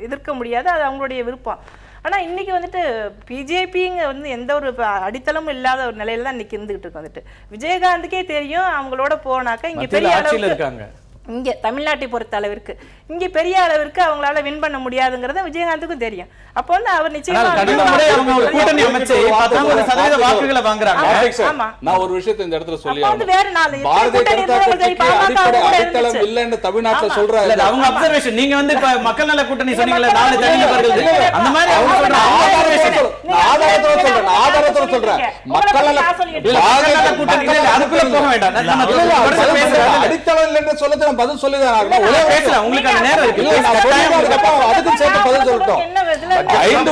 Speaker 6: எதிர்க்க முடியாது, அது அவங்களுடைய விருப்பம். ஆனால் இன்னைக்கு வந்துட்டு பிஜேபிங்க வந்து எந்த ஒரு அடித்தளமும் இல்லாத ஒரு நிலையில தான் இன்னைக்கு இருந்துகிட்டு இருக்கு. வந்துட்டு விஜயகாந்துக்கே தெரியும் அவங்களோட போனாக்கா இங்கே பெரிய அளவுக்கு இருக்காங்க. இங்கே தமிழ்நாட்டை பொறுத்த அளவிற்கு இங்கே பெரிய அளவிற்கு அவங்களால வின் பண்ண முடியாதுங்கிறது விஜயகாந்துக்கும் தெரியும். அப்போ வந்து அவர் நிச்சயமா
Speaker 3: நான் ஒரு விஷயத்தை இந்த இடத்துல சொல்லி இல்லன்னு தமிழ்நாட்டில் சொல்றாங்க.
Speaker 2: அவங்க அப்சர்வேஷன் நீங்க வந்து இப்ப மக்கள் நல கூட்டணி சொன்னீங்கல்ல, 4 தனி நபர்கள் அந்த மாதிரி
Speaker 3: ஆதாரத்தோட சொல்றேன். இன்னொருத்தர் சொல்றேன் மக்கள்
Speaker 2: அதுக்குள்ள போக வேண்டாம். நம்ம தொடர்ந்து பேசலாம்.
Speaker 3: அடித்தளம் இல்லைன்னு சொல்லி நான் பதில் சொல்லிதான் ஆகணும்.
Speaker 2: ஒரே பேசலாம். உங்களுக்கு அந்த நேரம் இருக்கு.
Speaker 3: அதுக்கு சேர்த்து பதில் சொல்லட்டும். 5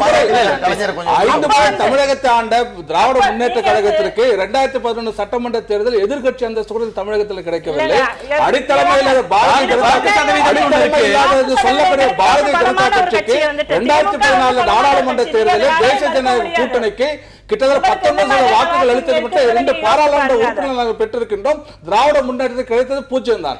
Speaker 3: முறை தமிழகத்தை ஆண்ட திராவிட முன்னேற்ற கழகத்திற்கு 2011 சட்டமன்ற தேர்தல் எதிர்க்கட்சி அந்தஸ்து கூட தமிழகத்தில் கிடைக்கவில்லை. அடித்தளமே இல்லாத பாரதிய சொல்லக்கூடிய பாரதிய ஜனதா கட்சிக்கு 2014 நாடாளுமன்ற தேர்தலில் தேசிய ஜனநாயக கூட்டணிக்கு கிட்டத்தட்ட 19 வாக்குகள் அளித்தது மட்டும் 2 பாராளுமன்ற உறுப்பினர்கள் நாங்கள் பெற்றிருக்கின்றோம். திராவிட முன்னேற்றத்துக்கு கிடைத்தது 0 தான்.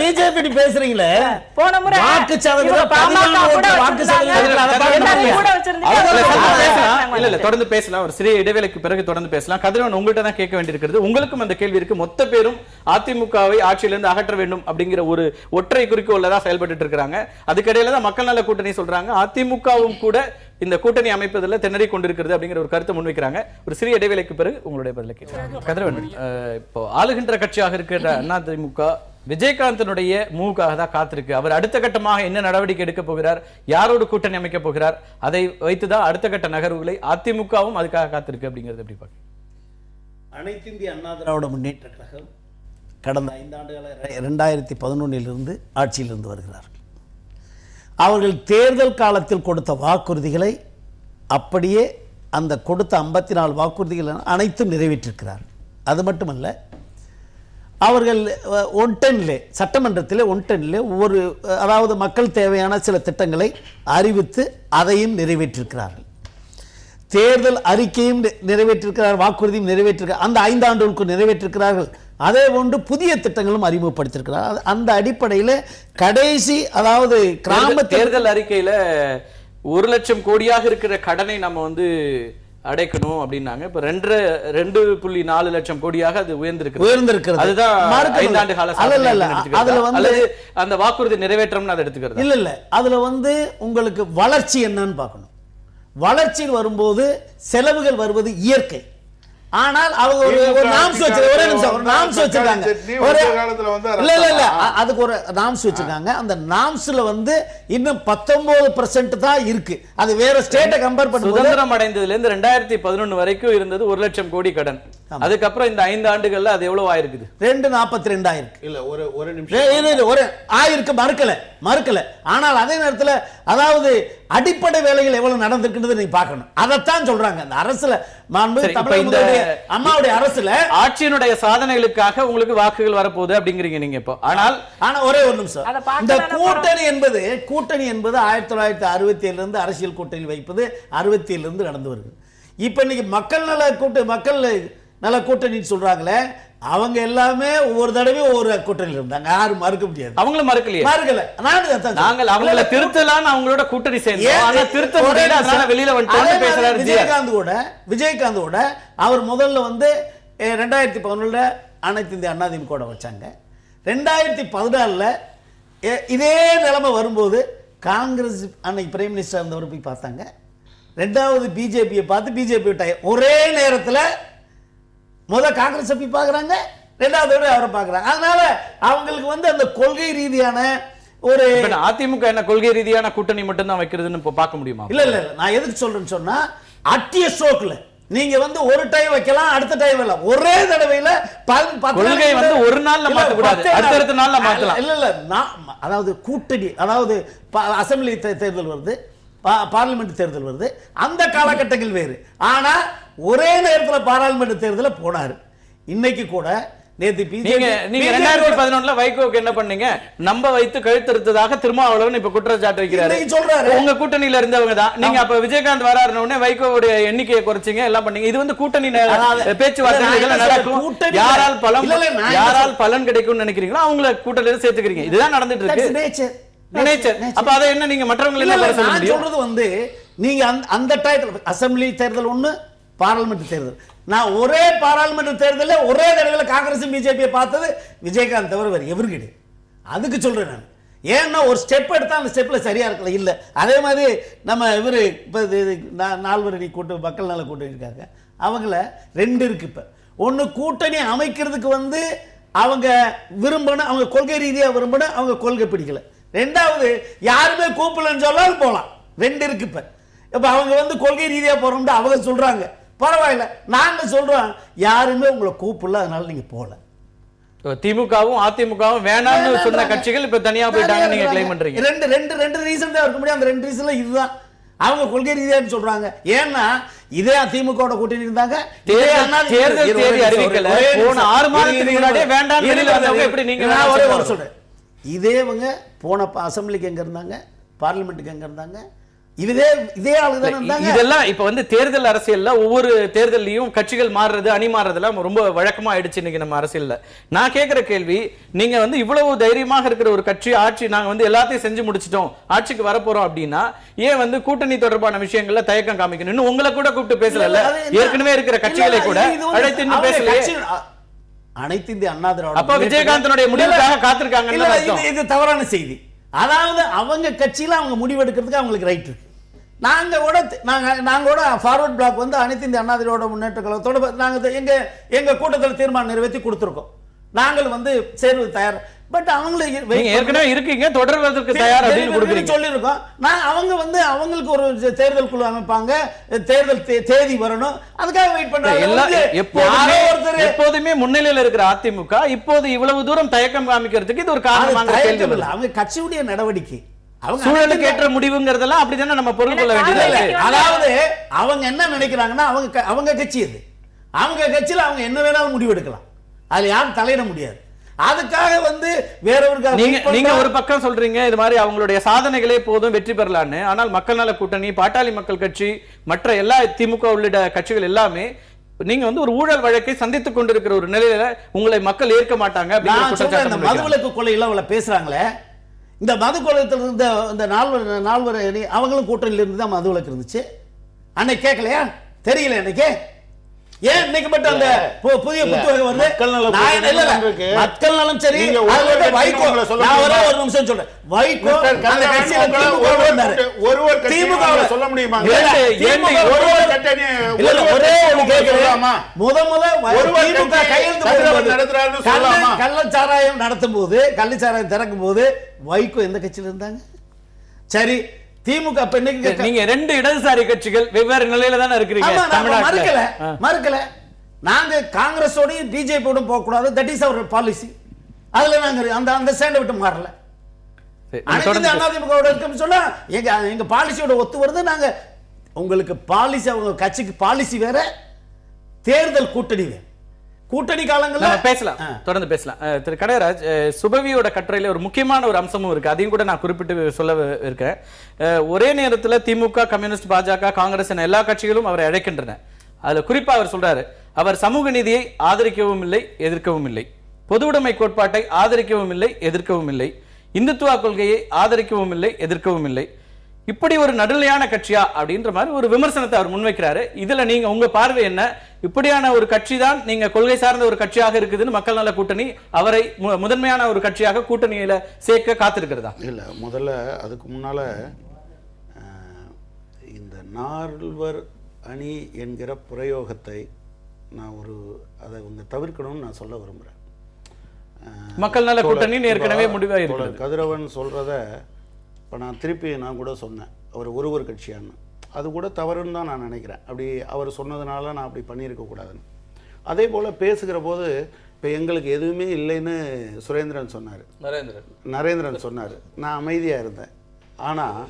Speaker 5: பிஜேபி பேசுறீங்களே
Speaker 2: தொடர்ந்து பேசலாம். ஒரு சிறிய இடைவேளைக்கு பிறகு தொடர்ந்து பேசலாம். கதிரவன் உங்கள்கிட்ட தான் கேட்க வேண்டியிருக்கிறது. உங்களுக்கும் அந்த கேள்வி இருக்கு. மொத்த பேரும் அதிமுகவை ஆட்சியிலிருந்து அகற்ற வேண்டும் அப்படிங்கிற ஒரு ஒற்றை குறிக்கோள்ல தான் செயல்பட்டு இருக்காங்க. அதுக்கிடையில தான் மக்கள் நல கூட்டணி சொல்றாங்க அதிமுகவும் கூட இந்த கூட்டணி அமைப்பதில் திணறி கொண்டிருக்கிறது அப்படிங்கிற ஒரு கருத்தை முன்வைக்கிறாங்க. ஒரு சிறிய இடைவேளைக்கு பிறகு உங்களுடைய பதிலை கேட்கலாம். கதிரவன், இப்போ ஆளுகின்ற கட்சியாக இருக்கிற அதிமுக விஜயகாந்தனுடைய மூவுக்காக தான் காத்திருக்கு. அவர் அடுத்த கட்டமாக என்ன நடவடிக்கை எடுக்க போகிறார், யாரோடு கூட்டணி அமைக்க போகிறார், அதை வைத்துதான் அடுத்த கட்ட நகர்வுகளை அதிமுகவும் அதுக்காக காத்திருக்கு அப்படிங்கிறது எப்படி பார்க்க?
Speaker 5: அனைத்து இந்திய அண்ணா திராவிட முன்னேற்ற கழகம் கடந்த 5 ஆண்டுகளாக 2011 ஆட்சியில் இருந்து வருகிறார்கள். அவர்கள் தேர்தல் காலத்தில் கொடுத்த வாக்குறுதிகளை அப்படியே அந்த கொடுத்த 54 வாக்குறுதிகள் அனைத்தும் நிறைவேற்றிருக்கிறார்கள். அது மட்டுமல்ல, அவர்கள் 110 சட்டமன்றத்தில் 110 ஒவ்வொரு அதாவது மக்கள் தேவையான சில திட்டங்களை அறிவித்து அதையும் நிறைவேற்றிருக்கிறார்கள். தேர்தல் அறிக்கையும் நிறைவேற்றிருக்கிறார், வாக்குறுதியும் நிறைவேற்றிருக்கிறார். அந்த 5 ஆண்டுகளுக்கு நிறைவேற்றிருக்கிறார்கள். அதே போன்று புதிய திட்டங்களும் அறிமுகப்படுத்தியிருக்கிறார். அந்த அடிப்படையில் கடைசி அதாவது கிராம
Speaker 2: தேர்தல் அறிக்கையில 1 லட்சம் கோடியாக இருக்கிற கடனை நம்ம அடைக்கணும் அப்படின்னாங்க. இப்ப 2.4 லட்சம் கோடியாக அது உயர்ந்திருக்கிறது. அதுதான் 5 ஆண்டு கால அதுல அந்த வாக்குறுதி நிறைவேற்றம்னு அதை எடுத்துக்கிறது
Speaker 5: இல்ல. அதுல உங்களுக்கு வளர்ச்சி என்னன்னு பார்க்கணும். வளர்ச்சியில் வரும்போது செலவுகள் வருவது இயற்கை. ஆனால் அவங்க ஒரு நாம்ஸ் வச்சிருக்காங்க. அதுக்கு ஒரு நாம்ஸ் வச்சிருக்காங்க. அந்த நாம்ஸ்ல இன்னும் 19% தான் இருக்கு. அது வேற ஸ்டேட்டை கம்பேர் பண்ணி
Speaker 2: சுதந்திரம் அடைந்ததுல இருந்து 2011 வரைக்கும் இருந்தது 1 லட்சம் கோடி கடன். அதுக்கப்புறம் இந்த 5 ஆண்டுகள்ல அது எவ்வளவு ஆயிருக்குது?
Speaker 5: 242 ஆயிருக்கு. இல்ல ஒரு நிமிஷம் ஒரு ஆயிருக்கு மறுக்கல. ஆனால் அதே நேரத்தில் அதாவது அடிப்படை வேலைகள் எவ்வளவு நடந்திருக்குன்னு நீங்க பார்க்கணும். அதைத்தான் சொல்றாங்க அந்த அரசுல அம்மாவுடைய அரசுல
Speaker 2: ஆட்சியினுடைய சாதனைகளுக்காக உங்களுக்கு வாக்குகள் வரப்போகுது அப்படிங்கிறீங்க நீங்க இப்போ.
Speaker 5: ஆனா ஒரே ஒரு நிமிஷம், இந்த கூட்டணி என்பது 1967 இருந்து அரசியல் கூட்டணி வைப்பது 67 இருந்து நடந்து வருது. இப்ப இன்னைக்கு மக்கள் நல கூட்டணி சொல்றாங்களே, அவங்க எல்லாமே ஒவ்வொரு தடவையும் ஒவ்வொரு கூட்டணியில் இருந்தாங்க. யாரும் மறுக்க முடியாது.
Speaker 2: அவங்களும் மறுக்கல. நாங்கள் அவங்கள திருத்தலாம் அவங்களோட கூட்டணி சேர்ந்தோம். ஆனா திருத்த முடியல, அதனால வெளியில வந்துட்டோம் பேசுறாரு
Speaker 5: விஜயகாந்த் கூட. அவர் முதல்ல 2011 அனைத்து இந்திய அண்ணா திமுக வச்சாங்க. 2014 இதே நிலைமை வரும்போது காங்கிரஸ் அன்னைக்கு பிரைம் மினிஸ்டர் இருந்தவர் போய் பார்த்தாங்க. 2வது பிஜேபியை பார்த்து பிஜேபி ஒரே நேரத்தில் காங்கிரஸ் போய் பார்க்குறாங்க, 2வது அவரை பார்க்குறாங்க. அதனால அவங்களுக்கு அந்த கொள்கை ரீதியான ஒரு
Speaker 2: அதிமுக என்ன கொள்கை ரீதியான கூட்டணி மட்டும் தான் வைக்கிறதுன்னு இப்போ பார்க்க முடியுமா?
Speaker 5: இல்ல நான் எதுக்கு சொல்றேன்னு சொன்னா, அட்டிய ஸ்ட்ரோக்ல நீங்க ஒரு டைம் வைக்கலாம், அடுத்த டைம் இல்ல, ஒரே தடவையில
Speaker 2: கொள்கை ஒரு நாள்ல மாத்த கூடாது, அடுத்த நாள்ல மாத்தலாம்.
Speaker 5: இல்ல அதாவது கூட்டணி, அதாவது அசெம்பிளி தேர்தல் வருது, பார்லிமெண்ட் தேர்தல் வருது, அந்த காலகட்டங்கள் வேறு. ஆனா ஒரே நேரத்தில் பாராளுமன்ற தேர்தலில் போனாரு. இன்னைக்கு கூட நேத்து
Speaker 2: நீங்க 2011 வைகோக்கு என்ன பண்ணீங்க? நம்ப வைத்து கழுத்தறுத்ததாக திருமாவளவன் இப்ப குற்றச்சாட்டு வைக்கிறாரு. சொல்றாரு உங்க கூட்டணியில இருந்தவங்க தான். நீங்க அப்ப விஜயகாந்த் வராருன்னு வைகோவுடைய எண்ணிக்கையை குறைச்சிங்க, எல்லாம் பண்ணீங்க. இது கூட்டணி பேச்சுவார்த்தை நடக்கும். யாரால் பலன் கிடைக்கும் நினைக்கிறீங்களோ அவங்கள கூட்டணியில சேர்த்துக்கிறீங்க. இதுதான் நடந்துட்டு இருக்கு. அப்ப அதை என்ன நீங்க மற்றவங்க
Speaker 5: சொல்றது நீங்க அந்த டயத்துல அசெம்பிளி தேர்தல் ஒண்ணு, பார்லிமெண்ட் தேர்தல். நான் ஒரே பார்லிமெண்ட் தேர்தலில் ஒரே தடவையில் காங்கிரஸ் பிஜேபியை பார்த்தது விஜயகாந்த் தவிர வேறு எவரும் கிடையாது. அதுக்கு சொல்றேன் நான். ஏன்னா ஒரு ஸ்டெப் எடுத்தால் அந்த ஸ்டெப்ல சரியா இருக்கல. இல்லை அதே மாதிரி நம்ம இவர் இப்போ 4 கூட்டு மக்கள் நல கூட்டணி இருக்காங்க. அவங்கள 2 இருக்கு. இப்போ ஒன்று கூட்டணி அமைக்கிறதுக்கு அவங்க விரும்பணும், அவங்க கொள்கை ரீதியா விரும்பணும், அவங்க கொள்கை பிடிக்கல. ரெண்டாவது யாருமே கூப்பிடலன்னு சொல்லாலும் போலாம். ரெண்டு இருக்கு. இப்ப அவங்க வந்து கொள்கை ரீதியா போறோம்னு அவங்க சொல்றாங்க, பரவாயில்ல. நாங்க சொல்றோம் யாருமே உங்களை கூப்பிடல, அதனால நீங்க போல.
Speaker 2: திமுகவும் அதிமுகவும் வேணாம்னு சொன்ன கட்சிகள் இப்ப தனியா போயிட்டாங்க நீங்க கிளைம் பண்றீங்க.
Speaker 5: ரெண்டு ரீசன் தான் இருக்க முடியும். அந்த ரெண்டு ரீசன்ல இதுதான் அவங்க கொள்கை ரீதியான்னு சொல்றாங்க. ஏன்னா இதே திமுக கூட்டணி இருந்தாங்க,
Speaker 2: தேர்தல் தேதி அறிவிக்கல, போன 6 மாதத்துக்கு முன்னாடியே வேண்டாம்னு வெளியில வந்தவங்க எப்படி நீங்க
Speaker 5: ஒரே சொல்றேன். இதேவங்க போன அசெம்பிளிக்கு எங்க இருந்தாங்க, பார்லிமெண்ட்டுக்கு எங்க இருந்தாங்க, இதே ஆளுதான் இருந்தாங்க.
Speaker 2: இதெல்லாம் இப்ப வந்து தேர்தல் அரசியல்ல ஒவ்வொரு தேர்தலையும் கட்சிகள் மாறுறது, அணி மாறுறதுலாம் ரொம்ப வழக்கமா ஆயிடுச்சு இன்னைக்கு நம்ம அரசியல்ல. நான் கேட்கிற கேள்வி, நீங்க வந்து இவ்வளவு தைரியமாக இருக்கிற ஒரு கட்சி, ஆட்சி நாங்க வந்து எல்லாத்தையும் செஞ்சு முடிச்சிட்டோம், ஆட்சிக்கு வரப்போறோம் அப்படின்னா ஏன் வந்து கூட்டணி தொடர்பான விஷயங்கள்ல தயக்கம் காமிக்கணும்? இன்னும் உங்களை கூட கூப்பிட்டு பேசல, ஏற்கனவே இருக்கிற கட்சிகளை கூட அழைத்து இன்னும் பேசல.
Speaker 5: அனைத்து இந்திய அண்ணா திராவிட
Speaker 2: அப்ப விஜயகாந்தனுடைய முடிவுக்காக காத்திருக்காங்க.
Speaker 5: இது தவறான செய்தி. அதாவது அவங்க கட்சியில அவங்க முடிவெடுக்கிறதுக்கு அவங்களுக்கு ரைட் இருக்கு. நாங்க கூட ஃபார்வர்ட் பிளாக் வந்து அனைத்து இந்திய அண்ணா திராவிட முன்னேற்ற கழகத்தோட நாங்க எங்க கூட்டத்தில் தீர்மானம் நிறைவேற்றி கொடுத்திருக்கோம். நாங்கள் வந்து சேர்வது தயார். பட் அவங்களுக்கு
Speaker 2: ஏற்கனவே இருக்கீங்க, தொடர்வதற்கு தயார் அப்படின்னு கொடுக்குறீங்க
Speaker 5: சொல்லியிருக்கோம். அவங்க வந்து அவங்களுக்கு ஒரு தேர்தல் குழு அமைப்பாங்க, தேர்தல் தேதி வரணும், அதுக்காக வெயிட் பண்றாங்க.
Speaker 2: எப்போதுமே முன்னிலையில் இருக்கிற அதிமுக இப்போது இவ்வளவு தூரம் தயக்கம் காமிக்கிறதுக்கு இது ஒரு காரணமாக கேள்வி.
Speaker 5: அவங்க கட்சியுடைய நடவடிக்கை,
Speaker 2: சூழலுக்கு ஏற்ற முடிவுங்கிறதெல்லாம் அப்படிதானே நம்ம பொருள் கொள்ள வேண்டியது.
Speaker 5: அதாவது அவங்க என்ன நினைக்கிறாங்கன்னா அவங்க கட்சி அது, அவங்க கட்சியில அவங்க என்ன வேணாலும் முடிவெடுக்கலாம், அதுல யாரும் தலையிட முடியாது. அதுக்காக வந்து
Speaker 2: நீங்க ஒரு பக்கம் சொல்றீங்க இது மாதிரி அவங்களுடைய சாதனைகளே போதும் வெற்றி பெறலான்னு. ஆனால் மக்கள் நல கூட்டணி, பாட்டாளி மக்கள் கட்சி, மற்ற எல்லா திமுக உள்ளிட்ட கட்சிகள் எல்லாமே நீங்க வந்து ஒரு ஊழல் வழக்கை சந்தித்துக் கொண்டிருக்கிற ஒரு நிலையில உங்களை மக்கள் ஏற்க மாட்டாங்க.
Speaker 5: மதுவிலக்கு கொலையில அவளை பேசுறாங்களே, இந்த மது கொலையத்தில் இருந்த இந்த நால்வர் அவங்களும் கூட்டணியில இருந்து தான் மதுவிலக்கு இருந்துச்சு. அன்னைக்கு கேட்கலையா? தெரியல அன்னைக்கு. ஏன் இன்னைக்கு மட்டும் அந்த புதிய புத்தகம் வருது? மக்கள் நலம் சரி. வைகோ, நான் ஒரு நிமிஷம் சொல்றேன். வைகோ அந்த கட்சியில ஒருவர் திமுக சொல்ல முடியுமா? திமுக கையெழுத்து கள்ளச்சாராயம் நடத்தும் போது, கள்ளச்சாராயம் திறக்கும் போது வைகோ எந்த கட்சியில இருந்தாங்க? சரி, திமுக
Speaker 2: நீங்க ரெண்டு இடதுசாரி கட்சிகள் வெவ்வேறு நிலையில தானே இருக்கிறீங்க.
Speaker 5: மறுக்கல. நாங்க காங்கிரஸோட பிஜேபியோட போக கூடாது, தட் இஸ் அவர் பாலிசி. அதுல நாங்க அந்த ஸ்டாண்ட் விட்டு மாறல. அதிமுக இருக்குன்னு சொன்னா எங்க பாலிசியோட ஒத்து வருது. நாங்க உங்களுக்கு பாலிசி, அவங்க கட்சிக்கு பாலிசி வேற, தேர்தல் கூட்டணி வேற. கூட்டணி காலங்களில்
Speaker 2: பேசலாம், தொடர்ந்து பேசலாம். திரு கடையராஜ், சுபவியோட கட்டுரையில ஒரு முக்கியமான ஒரு அம்சமும் இருக்கு, அதையும் கூட நான் குறிப்பிட்டு சொல்ல இருக்கேன். ஒரே நேரத்தில் திமுக, கம்யூனிஸ்ட், பாஜக, காங்கிரஸ் என எல்லா கட்சிகளும் அவரை அழைக்கின்றன. அதுல குறிப்பா அவர் சொல்றாரு, அவர் சமூக நீதியை ஆதரிக்கவும் இல்லை, எதிர்க்கவும் இல்லை, பொதுவுடைமை கோட்பாட்டை ஆதரிக்கவும் இல்லை, எதிர்க்கவும் இல்லை, இந்துத்துவ கொள்கையை ஆதரிக்கவும் இல்லை, எதிர்க்கவும் இல்லை. இப்படி ஒரு நடுநிலையான கட்சியா அப்படின்ற மாதிரி ஒரு விமர்சனத்தை அவர் முன்வைக்கிறாரு. இதுல நீங்க உங்க பார்வை என்ன? இப்படியான ஒரு கட்சி தான் நீங்க கொள்கை சார்ந்த ஒரு கட்சியாக இருக்குதுன்னு மக்கள் நல கூட்டணி அவரை முதன்மையான ஒரு கட்சியாக கூட்டணியில சேர்க்க காத்திருக்கிறதா?
Speaker 5: இல்ல, முதல்ல அதுக்கு முன்னால இந்த நால்வர் அணி என்கிற பிரயோகத்தை நான் அதை உங்க தவிர்க்கணும்னு நான் சொல்ல விரும்புறேன்.
Speaker 2: மக்கள் நல கூட்டணி ஏற்கனவே முடிவாக
Speaker 5: கதிரவன் சொல்றத இப்போ நான் திருப்பி கூட சொன்னேன், அவர் ஒருவர் கட்சியான்னு. அது கூட தவறுன்னு தான் நான் நினைக்கிறேன். அப்படி அவர் சொன்னதுனால நான் அப்படி பண்ணியிருக்கக்கூடாதுன்னு. அதே போல் பேசுகிற போது இப்போ எங்களுக்கு எதுவுமே இல்லைன்னு சுரேந்திரன் சொன்னார், நரேந்திரன் சொன்னார். நான் அமைதியாக இருந்தேன். ஆனால்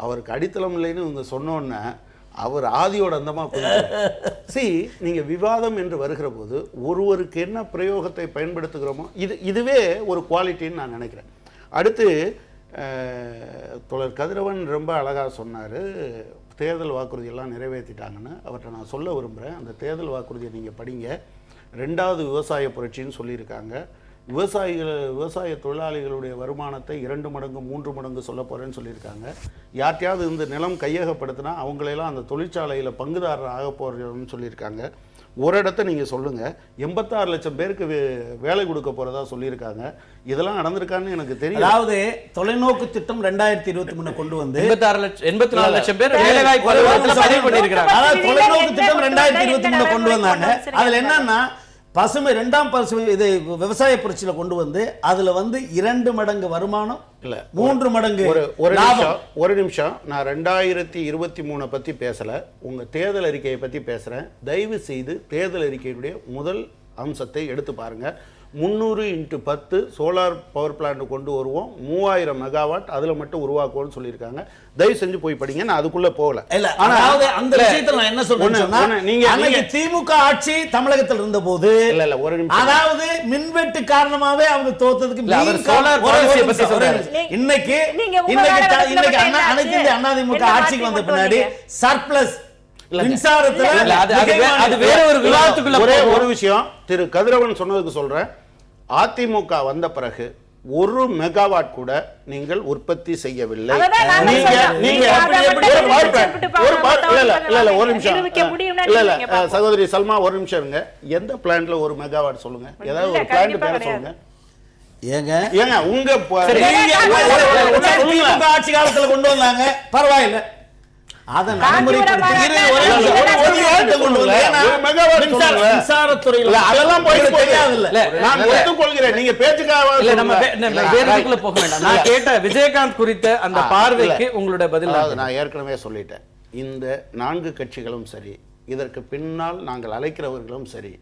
Speaker 5: அவருக்கு அடித்தளம் இல்லைன்னு இவங்க சொன்னோன்னே அவர் ஆதியோட அந்தமாக போய் நீங்கள் விவாதம் என்று வருகிற போது ஒருவருக்கு என்ன பிரயோகத்தை பயன்படுத்துகிறோமோ இதுவே ஒரு குவாலிட்டின்னு நான் நினைக்கிறேன். அடுத்து தோழர் கதிரவன் ரொம்ப அழகாக சொன்னார், தேர்தல் வாக்குறுதியெல்லாம் நிறைவேற்றிட்டாங்கன்னு. அவர்கிட்ட நான் சொல்ல விரும்புகிறேன், அந்த தேர்தல் வாக்குறுதியை நீங்கள் படிங்க. 2வது விவசாய புரட்சின்னு சொல்லியிருக்காங்க. விவசாய தொழிலாளிகளுடைய வருமானத்தை 2 மடங்கு 3 மடங்கு சொல்ல போகிறேன்னு சொல்லியிருக்காங்க. யார்ட்டையாவது இந்த நிலம் கையகப்படுத்தினா அவங்களையெல்லாம் அந்த தொழிற்சாலையில் பங்குதாரர் ஆக போகிறோம்னு சொல்லியிருக்காங்க. ஒரு இடத்த நீங்கள் சொல்லுங்கள், 86 லட்சம் பேருக்கு வேலை கொடுக்க போகிறதா சொல்லியிருக்காங்க. இதெல்லாம் நடந்திருக்கான்னு எனக்கு தெரியும். அதாவது தொலைநோக்கு திட்டம் 2023 கொண்டு வந்து
Speaker 2: 84 லட்சம் பேர் தொலைநோக்கு
Speaker 5: திட்டம் 2023 கொண்டு வந்தாங்க. அதுல என்னன்னா பசுமை 2ஆம் பசுமை இது விவசாய புரட்சியில கொண்டு வந்து அதுல வந்து 2 மடங்கு வருமானம்
Speaker 7: இல்ல
Speaker 5: 3 மடங்கு
Speaker 7: ஒரு நிமிஷம் நான் 2023 பத்தி பேசல, உங்க தேர்தல் அறிக்கையை பத்தி பேசுறேன். தயவு செய்து தேர்தல் அறிக்கையுடைய முதல் அம்சத்தை எடுத்து பாருங்க. 300x10 சோலார் பவர் பிளான்ட் கொண்டு வருவோம், 3000 மெகாவாட் அதுல மட்டும் உருவாக்குவோம்னு சொல்லியிருக்காங்க. தயவு செஞ்சு போய் படிங்க, நான் அதுக்குள்ள போகல.
Speaker 5: இல்ல அதாவது அந்த விஷயத்துல நான் என்ன சொல்றேன்னா, நீங்க திமுக ஆட்சி தமிழகத்தில் இருந்த போது
Speaker 7: இல்ல ஒரு நிமிஷம்,
Speaker 5: அதாவது மின்வெட்டு காரணமாவே அவங்க தோத்ததுக்கு இன்னைக்கு அனைத்து அதிமுக ஆட்சிக்கு வந்த பின்னாடி சர்ப்ளஸ்
Speaker 7: ஒரு விஷயம் திரு கதிரவன் சொன்னதுக்கு சொல்றேன். அதிமுக வந்த பிறகு 1 மெகாவாட் கூட நீங்கள் உற்பத்தி செய்யவில்லை. ஒரு நிமிஷம் சகோதரி சல்மா, ஒரு நிமிஷம் இருங்க. எந்த பிளான்ட்ல 1 மெகாவாட் சொல்லுங்க, ஏதாவது ஒரு பிளான்ட் பேர சொல்லுங்க. ஏங்க உங்க
Speaker 5: ஆட்சி காலத்துல கொண்டு வந்தாங்க, பரவாயில்லை.
Speaker 2: விஜயகாந்த் குறித்த அந்த பார்வைக்கு உங்களுடைய பதில்
Speaker 7: நான் ஏற்கனவே சொல்லிட்டேன். இந்த 4 கட்சிகளும் சரி, இதற்கு பின்னால் நாங்கள் அழைக்கிறவர்களும் சரி,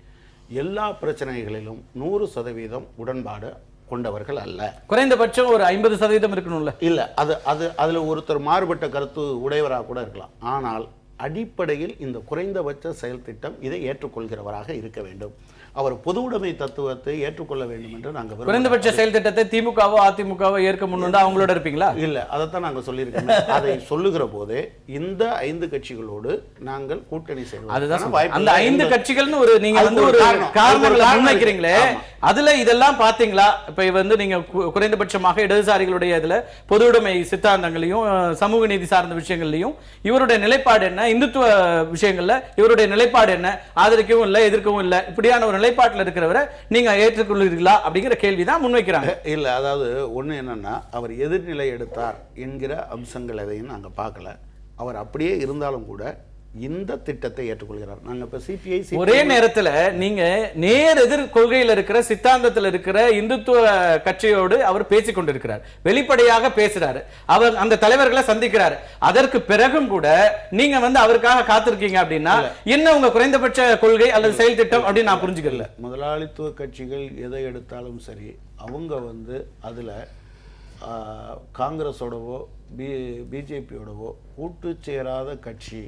Speaker 7: எல்லா பிரச்சனைகளிலும் 100% உடன்பாடு கொண்டவர்கள் அல்ல.
Speaker 2: குறைந்தபட்சம் ஒரு 50% இருக்கணும்ல.
Speaker 7: இல்ல அதுல ஒருத்தர் மாறுபட்ட கருத்து உடையவராக கூட இருக்கலாம். ஆனால் அடிப்படையில் இந்த குறைந்தபட்ச செயல் திட்டம் இதை ஏற்றுக்கொள்கிறவராக இருக்க வேண்டும். அவர் பொது உடைமை தத்துவத்தை ஏற்றுக்கொள்ள வேண்டும் என்று நாங்கள்
Speaker 2: குறைந்தபட்ச செயல் திட்டத்தை திமுகவோ அதிமுகவோ ஏற்க முன்வந்தா அவங்களோட இருப்பீங்களா?
Speaker 7: இல்ல, அதைத்தான் நாங்கள் சொல்லியிருக்கோம். அதை சொல்லுகிற போதே இந்த 5 கட்சிகளோடு நாங்கள் கூட்டணி செய்வோம்.
Speaker 2: அதுதான் அந்த 5 கட்சிகள்னு ஒரு நீங்க வந்து ஒரு காரணங்களை முன்வைக்கிறீங்களே, அதுல இதெல்லாம் பாத்தீங்களா? இப்ப வந்து நீங்க குறைந்தபட்சமாக இடதுசாரிகளுடைய இதுல பொது உடைமை சித்தாந்தங்களையும் சமூக நீதி சார்ந்த விஷயங்கள்லையும் இவருடைய நிலைப்பாடு என்ன, இந்துத்துவ விஷயங்கள்ல இவருடைய நிலைப்பாடு என்ன, ஆதரிக்கவும் இல்லை எதிர்க்கவும் இல்லை, இப்படியான ஒரு நிலைப்பாட்டில் இருக்கிறவரை நீங்க ஏற்றுக்கொள்கிறீர்களா அப்படிங்கிற கேள்விதான் முன்வைக்கிறாங்க.
Speaker 7: இல்ல, அதாவது ஒண்ணு என்னன்னா, அவர் எதிர்நிலை எடுத்தார் என்கிற அம்சங்கள் எதையும் நாங்க பார்க்கல. அவர் அப்படியே இருந்தாலும் கூட இந்த திட்டத்தை ஏற்றுக்கொள்கிறார். நாங்க இப்ப சிபிஐ
Speaker 2: ஒரே நேரத்துல நீங்க நேர் எதிர் கொள்கையில் இருக்கிற சித்தாந்தத்தில் இருக்கிற இந்துத்துவ கட்சியோடு அவர் பேசிக் கொண்டிருக்கிறார், வெளிப்படையாக பேசுறாரு, அவர் அந்த தலைவர்களை சந்திக்கிறாரு. அதற்கு பிறகும் கூட நீங்க வந்து அவருக்காக காத்திருக்கீங்க அப்படின்னா என்ன உங்க குறைந்தபட்ச கொள்கை அல்லது செயல் திட்டம் அப்படின்னு நான் புரிஞ்சுக்கல.
Speaker 7: முதலாளித்துவ கட்சிகள் எதை எடுத்தாலும் சரி, அவங்க வந்து அதுல காங்கிரஸோடவோ பிஜேபியோடவோ கூட்டு சேராத கட்சி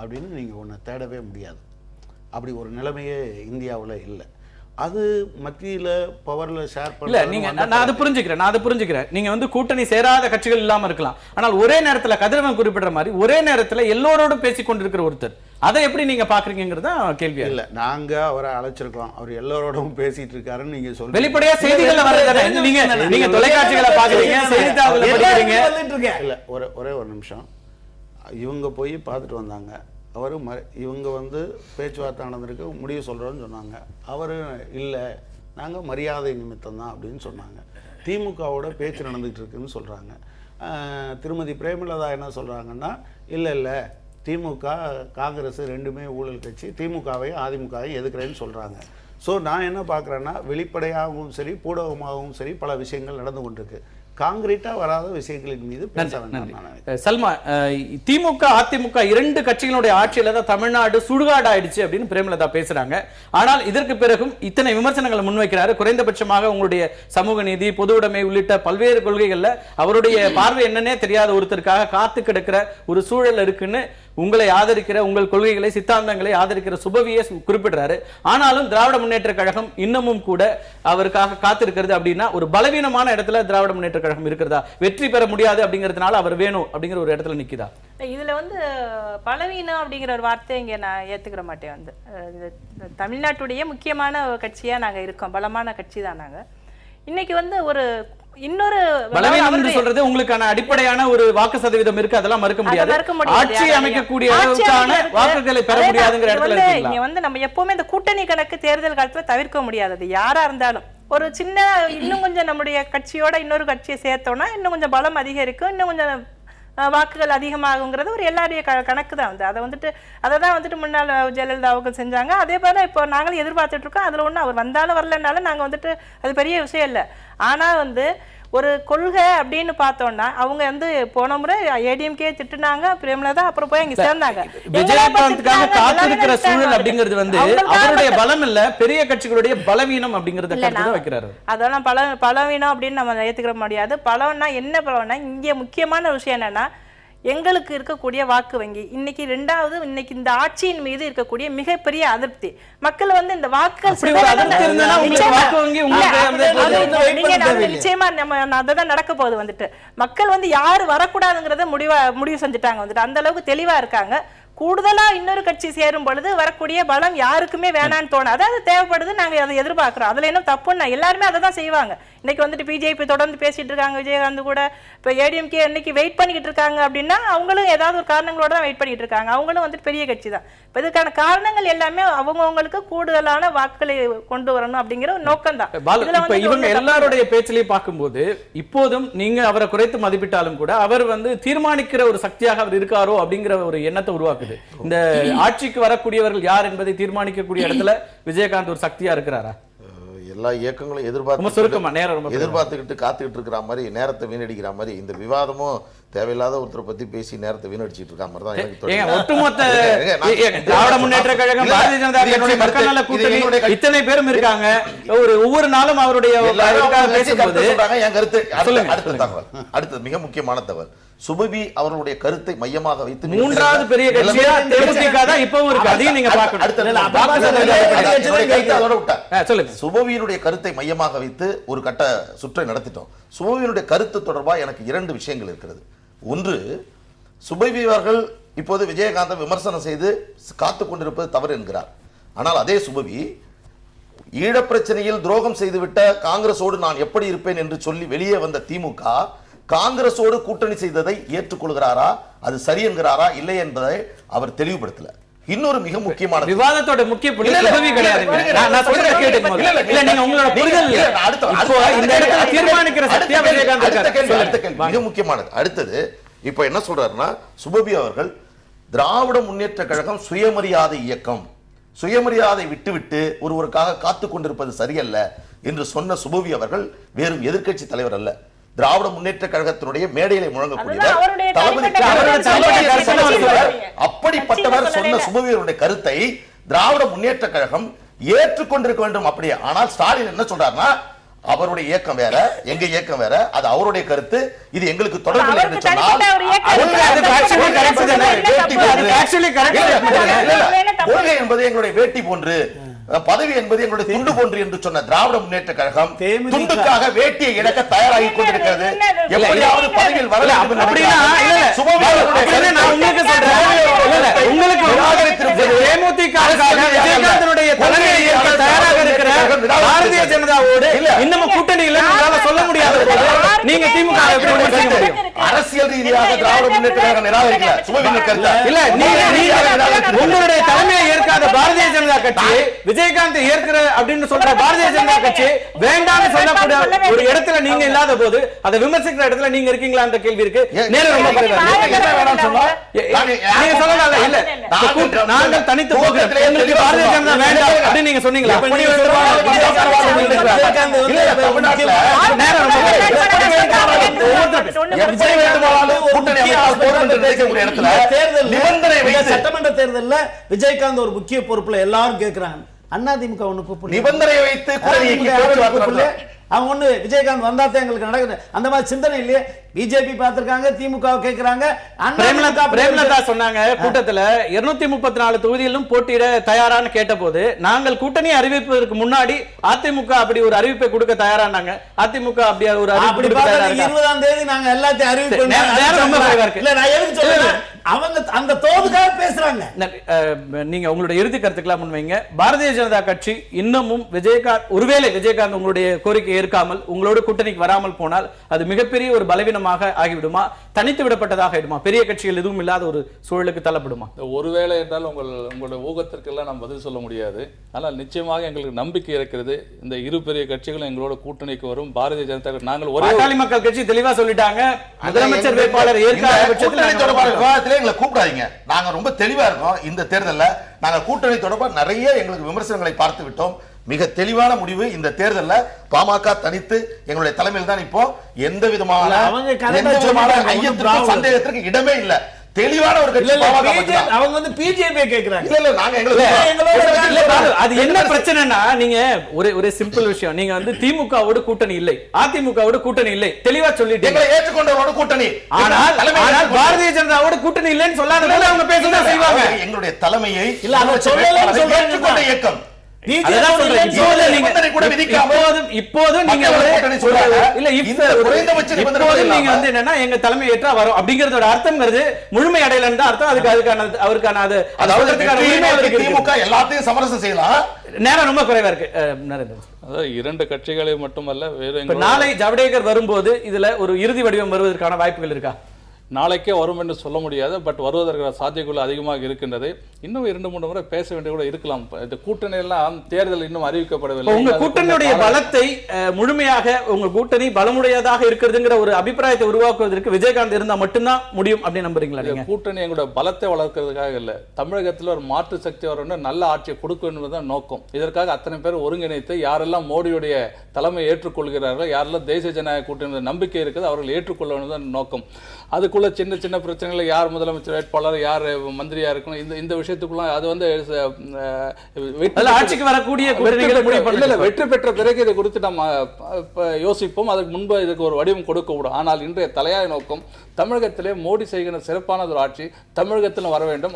Speaker 7: அப்படின்னு நீங்கள் ஒன்று தேடவே முடியாது. அப்படி ஒரு நிலைமையே இந்தியாவில் இல்லை. அது மத்தியில் பவரில் ஷேர் பண்ணல.
Speaker 2: நீங்க நான் அதை புரிஞ்சுக்கிறேன். நீங்க வந்து கூட்டணி சேராத கட்சிகள் இல்லாம இருக்கலாம், ஆனால் ஒரே நேரத்தில் கதிரவன் குறிப்பிடுற மாதிரி ஒரே நேரத்தில் எல்லோரோடும் பேசிக் கொண்டிருக்கிற ஒருத்தர், அதை எப்படி நீங்க பாக்குறீங்கிறது கேள்வி.
Speaker 7: இல்ல, நாங்க அவரை அழைச்சிருக்கோம், அவர் எல்லாரோடும் பேசிட்டு இருக்காருன்னு நீங்க சொல்றீங்க.
Speaker 2: வெளிப்படையா செய்திகள் வரது நீங்க தொலைக்காட்சிகளை பாக்குறீங்க, செய்தித்தாள்களை படிக்கிறீங்க.
Speaker 7: இல்ல, ஒரே ஒரு நிமிஷம். இவங்க போய் பார்த்துட்டு வந்தாங்க. அவர் இவங்க வந்து பேச்சுவார்த்தை நடந்திருக்கு, முடிவு சொல்கிறோன்னு சொன்னாங்க. அவர் இல்லை, நாங்கள் மரியாதை நிமித்தம் தான் அப்படின்னு சொன்னாங்க. திமுகவோட பேச்சு நடந்துகிட்டு இருக்குன்னு சொல்கிறாங்க. திருமதி பிரேமலதா என்ன சொல்கிறாங்கன்னா, இல்லை திமுக காங்கிரஸ் ரெண்டுமே ஊழல் கட்சி, திமுகவையும் அதிமுகவையும் எதுக்குறேன்னு சொல்கிறாங்க. ஸோ நான் என்ன பார்க்குறேன்னா, வெளிப்படையாகவும் சரி பூடகமாகவும் சரி பல விஷயங்கள் நடந்து கொண்டிருக்கு. காங்கிரீட்டா வராத விஷயங்களின் மீது பேச வேண்டாம்.
Speaker 2: சல்மா, திமுக அதிமுக 2 கட்சிகளுடைய ஆட்சியில தான் தமிழ்நாடு சுடுகாடு ஆயிடுச்சு அப்படின்னு பிரேமலதா பேசுறாங்க. ஆனால் இதற்கு பிறகும் இத்தனை விமர்சனங்களை முன்வைக்கிறாரு. குறைந்தபட்சமாக உங்களுடைய சமூக நீதி, பொது உடைமை உள்ளிட்ட பல்வேறு கொள்கைகள்ல அவருடைய பார்வை என்னன்னே தெரியாத ஒருத்தருக்காக காத்து கிடக்கிற ஒரு சூழல் இருக்குன்னு உங்களை ஆதரிக்கிற, உங்கள் கொள்கைகளை சித்தாந்தங்களை ஆதரிக்கிற சுபவியை குறிப்பிடுறாரு. ஆனாலும் திராவிட முன்னேற்ற கழகம் இன்னமும் கூட அவருக்காக காத்திருக்கிறது அப்படின்னா ஒரு பலவீனமான இடத்துல திராவிட முன்னேற்ற கழகம் இருக்கிறதா? வெற்றி பெற முடியாது அப்படிங்கிறதுனால அவர் வேணும் அப்படிங்கிற ஒரு இடத்துல நிக்குதா?
Speaker 6: இதுல வந்து பலவீனம் அப்படிங்கிற ஒரு வார்த்தை இங்க நான் ஏத்துக்கிற மாட்டேன். வந்து தமிழ்நாட்டுடைய முக்கியமான கட்சியா நாங்க இருக்கோம், பலமான கட்சி தான் நாங்க. இன்னைக்கு வந்து ஒரு இன்னொரு
Speaker 2: பலவீனம் சொல்றது உங்களுக்கான அடிப்படையான ஒரு வாக்கு சதவீதம் இருக்கு, அதெல்லாம் மறுக்க முடியாது. ஆட்சி அமைக்கக்கூடிய அளவுக்கான வாக்குகளை பெற முடியாதுங்கிற இடத்துல இருக்கீங்களா?
Speaker 6: இங்க வந்து நம்ம எப்பவுமே இந்த கூட்டணி கணக்கு தேர்தல் காலத்துல தவிர்க்க முடியாது. அது யாரா இருந்தாலும் ஒரு சின்ன இன்னும் கொஞ்சம் நம்முடைய கட்சியோட இன்னொரு கட்சியை சேர்த்தோம்னா இன்னும் கொஞ்சம் பலம் அதிகரிக்கும், இன்னும் கொஞ்சம் வாக்குகள் அதிகமாகுங்கிறது ஒரு எல்லாருடைய கணக்கு தான் வந்து. அதை வந்துட்டு அதை தான் வந்துட்டு முன்னாள் ஜெயலலிதா அவர்கள் செஞ்சாங்க. அதே மாதிரி இப்போ நாங்களும் எதிர்பார்த்துட்டு இருக்கோம். அதில் ஒன்றும் அவர் வந்தாலும் வரலனாலும் நாங்கள் வந்துட்டு அது பெரிய விஷயம் இல்லை. ஆனால் வந்து ஒரு கொள்கை அப்படின்னு பார்த்தோம்னா அவங்க வந்து போன முறை ஏடிஎம்கே திட்டுனாங்க, பிரேமலதா அப்புறம் போய் அங்க சேர்ந்தாங்க.
Speaker 2: விஜயகாந்துக்காக காத்திருக்கிற சூழல் அப்படிங்கிறது வந்து அவருடைய பலம் இல்ல, பெரிய கட்சிகளுடைய பலவீனம் அப்படிங்கறத கருத்து வைக்கிறாரு.
Speaker 6: அதெல்லாம் பலவீனம் அப்படின்னு நம்ம ஏத்துக்கிற முடியாது. பலம்னா என்ன பலம்னா இங்க முக்கியமான விஷயம் என்னன்னா எங்களுக்கு இருக்கக்கூடிய வாக்கு வங்கி இன்னைக்கு ரெண்டாவது இன்னைக்கு இந்த ஆட்சியின் மீது இருக்கக்கூடிய மிகப்பெரிய அதிருப்தி. மக்கள் வந்து இந்த வாக்குகள் நிச்சயமா நம்ம அதான் நடக்க போகுது வந்துட்டு. மக்கள் வந்து யாரு வரக்கூடாதுங்கிறத முடிவு செஞ்சுட்டாங்க வந்துட்டு. அந்த அளவுக்கு தெளிவா இருக்காங்க. கூடுதலா இன்னொரு கட்சி சேரும் பொழுது வரக்கூடிய பலம் யாருக்குமே வேணான்னு தோணும். அதாவது தேவைப்படுது, நாங்க அதை எதிர்பார்க்கிறோம். அதுல என்ன தப்புன்னா எல்லாருமே அதை தான் செய்வாங்க. இன்னைக்கு வந்துட்டு பிஜேபி தொடர்ந்து பேசிட்டு இருக்காங்க, விஜயகாந்த் கூட இப்ப ஏடிஎம்கே இன்னைக்கு வெயிட் பண்ணிக்கிட்டு இருக்காங்க அப்படின்னா அவங்களும் ஏதாவது ஒரு காரணங்களோட தான் வெயிட் பண்ணிட்டு இருக்காங்க. அவங்களும் வந்துட்டு பெரிய கட்சி தான். இப்ப இதுக்கான காரணங்கள் எல்லாமே அவங்கவுங்களுக்கு கூடுதலான வாக்குகளை கொண்டு வரணும் அப்படிங்கிற ஒரு நோக்கம் தான்.
Speaker 2: இவங்க எல்லாருடைய பேச்சிலையும் பார்க்கும்போது இப்போதும் நீங்க அவரை குறைத்து மதிப்பிட்டாலும் கூட அவர் வந்து தீர்மானிக்கிற ஒரு சக்தியாக அவர் இருக்காரோ அப்படிங்கிற ஒரு எண்ணத்தை உருவாக்குது. இந்த ஆட்சிக்கு வரக்கூடியவர்கள் யார் என்பதை தீர்மானிக்கக்கூடிய இடத்துல விஜயகாந்த் ஒரு சக்தியா இருக்கிறாரா?
Speaker 4: எல்லா இயக்கங்களும் எதிர்பார்த்துக்கிட்டு காத்துக்கிட்டு இருக்கிற மாதிரி, நேரத்தை வீணடிக்கிற மாதிரி இந்த விவாதமும் தேவையில்லாத ஒருத்தரை பத்தி பேசி நேரத்தை வீணடிச்சிட்டு இருக்க மாதிரி தான் எனக்கு தோணுது.
Speaker 2: ஒட்டுமொத்த திராவிட முன்னேற்ற கழகம், பாரதிய ஜனதா கட்சி, மக்கள் நல கூட்டணி இத்தனை பேரும் இருக்காங்க. ஒவ்வொரு நாளும் அவருடைய பேசும்போது
Speaker 4: என் கருத்து அடுத்தது மிக முக்கியமான தகவல், சுபவி அவர்களுடைய கருத்தை மையமாக வைத்து
Speaker 2: மூன்றாவது பெரிய கட்சியா தேமுதிக தான் இப்பவும் இருக்கு. அதையும் நீங்க
Speaker 4: சொல்லுங்க. சுபவியினுடைய கருத்தை மையமாக வைத்து ஒரு கட்ட சுற்றை நடத்திட்டோம். சுபவியினுடைய கருத்து தொடர்பாக எனக்கு 2 விஷயங்கள் இருக்கிறது. ஒன்று, சுபவி அவர்கள் இப்போது விஜயகாந்தை விமர்சனம் செய்து காத்துக் கொண்டிருப்பது தவறு என்கிறார். ஆனால் அதே சுபவி ஈழப் பிரச்சனையில் துரோகம் செய்துவிட்ட காங்கிரஸோடு நான் எப்படி இருப்பேன் என்று சொல்லி வெளியே வந்த திமுக காங்கிரஸோடு கூட்டணி செய்ததை ஏற்றுக்கொள்கிறாரா, அது சரி என்கிறாரா இல்லை என்பதை அவர் தெளிவுபடுத்தல. இன்னொரு மிக முக்கியமான
Speaker 2: விவாதத்தோட முக்கிய புள்ளி சுபவி கிடையாது. நான் சொல்றத கேளுங்க. இல்ல நீங்க உங்களோட புரிதல் இல்ல. இப்போ இந்த இடத்துல தீர்மானிக்கிற சக்தியா விஜயகாந்த் இருக்காரு.
Speaker 4: மிக முக்கியமானது. அடுத்தது இப்போ என்ன சொல்றாருன்னா, சுபவி அவர்கள் திராவிட முன்னேற்ற கழகம் சுயமரியாதை இயக்கம், சுயமரியாதை விட்டுவிட்டு ஒருவருக்காக காத்துக் கொண்டிருப்பது சரியல்ல என்று சொன்ன சுபவி அவர்கள் வேறும் எதிர்க்கட்சி தலைவர் அல்ல, திராவிட முன்னேற்ற கழகத்தினுடைய மேடையிலே முழங்கக்கூடியவர், அப்படிப்பட்டவர் சொன்ன சுபவியருடைய கருத்தை திராவிட முன்னேற்ற கழகம் ஏற்றுக்கொண்டிருக்க வேண்டும். அப்படியே ஆனால் ஸ்டாலின் என்ன சொல்றாருன்னா, அவருடைய இயக்கம் வேற, எங்க இயக்கம் வேற, அது அவருடைய கருத்து, இது எங்களுக்கு தொடர்பு இல்லை என்று சொன்னால் கொள்கை என்பது எங்களுடைய வேட்டி போன்று, பதவி என்பது எங்களுடைய துண்டு போன்று என்று சொன்ன திராவிட முன்னேற்ற கழகம் துண்டுக்காக வேட்டியை இழக்க தயாராகி கொண்டிருக்கிறது. எப்படியாவது பதவியில் வரல
Speaker 2: பாரதிய ஜனதாவோடு இன்னமும் கூட்டணியில் சொல்ல முடியாத நீங்க திமுக
Speaker 4: அரசியல் ரீதியாக திராவிட முன்னேற்ற கழகம் நிராகரிக்கல.
Speaker 2: உங்களுடைய தலைமையை ஏற்காத பாரதிய ஜனதா கட்சி விஜயகாந்த் ஏற்கிற அப்படின்னு சொல்ற பாரதிய ஜனதா கட்சி வேண்டாம்னு சொல்லக்கூடிய ஒரு இடத்துல நீங்க இல்லாத போது அதை விமர்சிக்கிற இடத்துல நீங்க இருக்கீங்களா என்ற கேள்வி இருக்கு. நேரம் ரொம்ப நீங்க சொல்லலாம் இல்ல நாங்கள் தனித்து போகிறோம், எங்களுக்கு பாரதிய ஜனதா வேண்டாம் அப்படின்னு நீங்க சொன்னீங்களா?
Speaker 5: சட்டமன்ற தேர்தலில் விஜயகாந்த் ஒரு முக்கிய பொறுப்புல எல்லாரும் கேட்கிறாங்க. அதிமுக ஒண்ணு
Speaker 4: நிபந்தனை வைத்து
Speaker 5: அவங்க ஒண்ணு விஜயகாந்த் வந்தா தான் எங்களுக்கு நடக்குது அந்த மாதிரி சிந்தனை இல்லையே. பிஜேபி பார்த்திருக்காங்க, திமுக கேட்கிறாங்க.
Speaker 2: பிரேமலதா சொன்னாங்க கூட்டத்துல 234 தொகுதிகளிலும் போட்டியிட தயாரான்னு கேட்டபோது நாங்கள் கூட்டணி அறிவிப்பதற்கு முன்னாடி அதிமுக அப்படி ஒரு அறிவிப்பை கொடுக்க தயாரானாங்க. அதிமுக அப்படி ஒரு அறிவிப்பு
Speaker 5: 20ஆம் தேதி நாங்க எல்லாத்தையும் அறிவிப்போம். அவங்க அந்த தோதுக்காக பேசுறாங்க.
Speaker 2: நீங்க உங்களுடைய இறுதி கருத்துக்களை முன்வைங்க. பாரதிய ஜனதா கட்சி இன்னமும் விஜயகாந்த், ஒருவேளை விஜயகாந்த் உங்களுடைய கோரிக்கை ஏற்காமல் உங்களோட கூட்டணிக்கு வராமல் போனால் அது மிகப்பெரிய ஒரு பலவீனமாக ஆகிவிடுமா, தனித்து விடப்பட்டதாக ஆகிடுமா, பெரிய கட்சிகள் எதுவும் இல்லாத ஒரு சூழலுக்கு தள்ளப்படுமா?
Speaker 3: ஒருவேளை என்றால் உங்களுடைய ஊகத்திற்கெல்லாம் நாம் பதில் சொல்ல முடியாது. ஆனால் நிச்சயமாக எங்களுக்கு நம்பிக்கை இருக்கிறது, இந்த இரு பெரிய கட்சிகளும் எங்களோட கூட்டணிக்கு வரும். பாரதிய ஜனதா நாங்கள்
Speaker 2: பாட்டாளி மக்கள் கட்சி தெளிவா சொல்லிட்டாங்க, முதலமைச்சர் வேட்பாளர் ஏற்காத பட்சத்தில்
Speaker 4: கூட்டணி தொடர்பான விவாதத்திலே எங்களை கூப்பிடாதீங்க. நாங்க ரொம்ப தெளிவா இருக்கோம். இந்த தேர்தல்ல நாங்க கூட்டணி தொடர்பாக நிறைய எங்களுக்கு விமர்சனங்களை பார்த்து விட்டோம். மிக தெளிவான முடிவு இந்த தேர்தல்ல பாமக தனித்து எங்களுடைய தலைமையில் தான் இப்போ எந்த விதமான ஐயத்திற்கும் சந்தேகத்திற்கு இடமே இல்ல. தெளிவான ஒரு கட்சி
Speaker 5: அவங்க வந்து பிஜேபி கேக்குறாங்க.
Speaker 4: இல்ல இல்ல நாங்க எங்களுக்கு
Speaker 2: அது என்ன பிரச்சனைனா நீங்க ஒரு சிம்பிள் விஷயம். நீங்க வந்து திமுகவோட கூட்டணி இல்லை, அதிமுகவோட கூட்டணி இல்லை, தெளிவா சொல்லிட்டீங்க.
Speaker 4: எங்களை ஏற்றுக்கொண்டவரோட கூட்டணி.
Speaker 2: ஆனால் பாரதிய ஜனதாவோட கூட்டணி இல்லைன்னு சொல்லாதனால அவங்க பேசதான் செய்வாங்க.
Speaker 4: எங்களுடைய தலைமையை
Speaker 5: இல்ல அவங்க சொல்லலன்னு சொல்றாங்க
Speaker 4: இயக்கம்
Speaker 2: இப்போதும் நீங்க வந்து என்னன்னா எங்க தலைமை ஏற்றா வரும் அப்படிங்கறதோட அர்த்தம்ங்கிறது முழுமை அடையலன்னு தான் அர்த்தம். அவருக்கான அது
Speaker 4: திமுக எல்லாத்தையும் சமரசம் செய்யலாம்.
Speaker 2: நேரம் ரொம்ப குறைவா இருக்கு நரேந்திரன்.
Speaker 3: அதாவது 2 கட்சிகளை மட்டுமல்ல வேறு
Speaker 2: நாளை ஜவடேகர் வரும்போது இதுல ஒரு இறுதி வடிவம் வருவதற்கான வாய்ப்புகள் இருக்கா?
Speaker 3: நாளைக்கே வரும் என்று சொல்ல முடியாது. பட் வருவதற்கான சாத்தியக்குள்ள அதிகமாக இருக்கின்றது. இன்னும் 2-3 முறை பேச வேண்டிய கூட இருக்கலாம். இந்த கூட்டணி எல்லாம் தேர்தல் இன்னும் அறிவிக்கப்படவில்லை.
Speaker 2: உங்க கூட்டணியுடைய பலத்தை முழுமையாக உங்க கூட்டணி பலமுடையதாக இருக்கிறதுங்கிற ஒரு அபிப்பிராயத்தை உருவாக்குவதற்கு விஜயகாந்த் இருந்தா மட்டும்தான் முடியும் அப்படின்னு நம்புறீங்களா? நீங்க
Speaker 3: கூட்டணி எங்களுடைய பலத்தை வளர்க்கிறதுக்காக இல்ல, தமிழகத்தில் ஒரு மாற்று சக்தி வரணும், நல்ல ஆட்சியை கொடுக்க என்பதுதான் நோக்கம். இதற்காக அத்தனை பேர் ஒருங்கிணைத்து யாரெல்லாம் மோடியுடைய தலைமை ஏற்றுக்கொள்கிறார்கள், யாரெல்லாம் தேசிய ஜனநாயக கூட்டணி நம்பிக்கை இருக்குது அவர்கள் ஏற்றுக்கொள்ள வேண்டியதான் நோக்கம். அதுக்குள்ள சின்ன சின்ன பிரச்சனைகள், யார் முதலமைச்சர் வேட்பாளர், யார் மந்திரியா இருக்கணும், இந்த விஷயத்துக்குள்ள அது வந்து
Speaker 2: ஆட்சிக்கு வரக்கூடிய
Speaker 3: வெற்றி பெற்ற பிறகு இதை குறித்து நம்ம யோசிப்போம். அதுக்கு முன்பு இதுக்கு ஒரு வடிவம் கொடுக்க விடும். ஆனால் இன்றைய தலையாய நோக்கம் தமிழகத்திலே மோடி செய்கிற சிறப்பான ஒரு ஆட்சி தமிழகத்தில் வர வேண்டும்.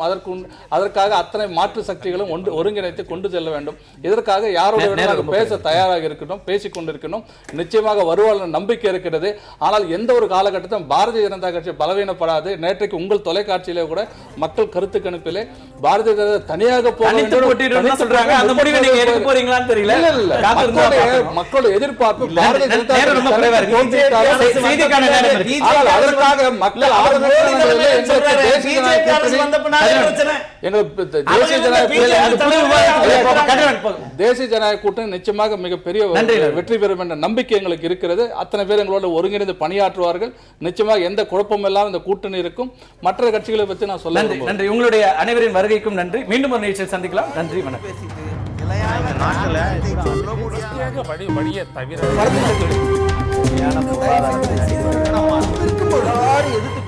Speaker 3: அதற்காக அத்தனை மாற்று சக்திகளும் ஒருங்கிணைத்து கொண்டு செல்ல வேண்டும். இதற்காக யாரோட பேச தயாராக இருக்கணும், பேசிக் கொண்டிருக்கணும். நிச்சயமாக வருவாள் நம்பிக்கை இருக்கிறது. ஆனால் எந்த ஒரு காலகட்டத்திலும் பாரதிய ஜனதா கட்சி பலவீனப்படாது. நேற்றைக்கு உங்கள் தொலைக்காட்சியிலே கூட மக்கள் கருத்து கணிப்பிலே பாரதிய ஜனதா தனியாக
Speaker 2: சொல்றாங்க. அந்த முடிவை நீங்க எடுக்க போறீங்களான்னு தெரியல.
Speaker 3: மக்களோட எதிர்பார்ப்பு பாரதிய ஜனதா அதற்காக மக்கள் தேசிய ஜனநாயக கூட்டணி நிச்சயமாக மிகப்பெரிய வெற்றி பெறும் என்ற நம்பிக்கை எங்களுக்கு இருக்கிறது. அத்தனை பேர் எங்களோட ஒருங்கிணைந்து பணியாற்றுவார்கள். நிச்சயமாக எந்த குழப்பம் எல்லாம் இந்த கூட்டணி இருக்கும். மற்ற கட்சிகளை பற்றி நான் சொல்ல
Speaker 2: நன்றி. உங்களுடைய அனைவரின் வருகைக்கும் நன்றி. மீண்டும் ஒரு நிகழ்ச்சியில் சந்திக்கலாம். நன்றி, வணக்கம்.
Speaker 1: எதிர்த்து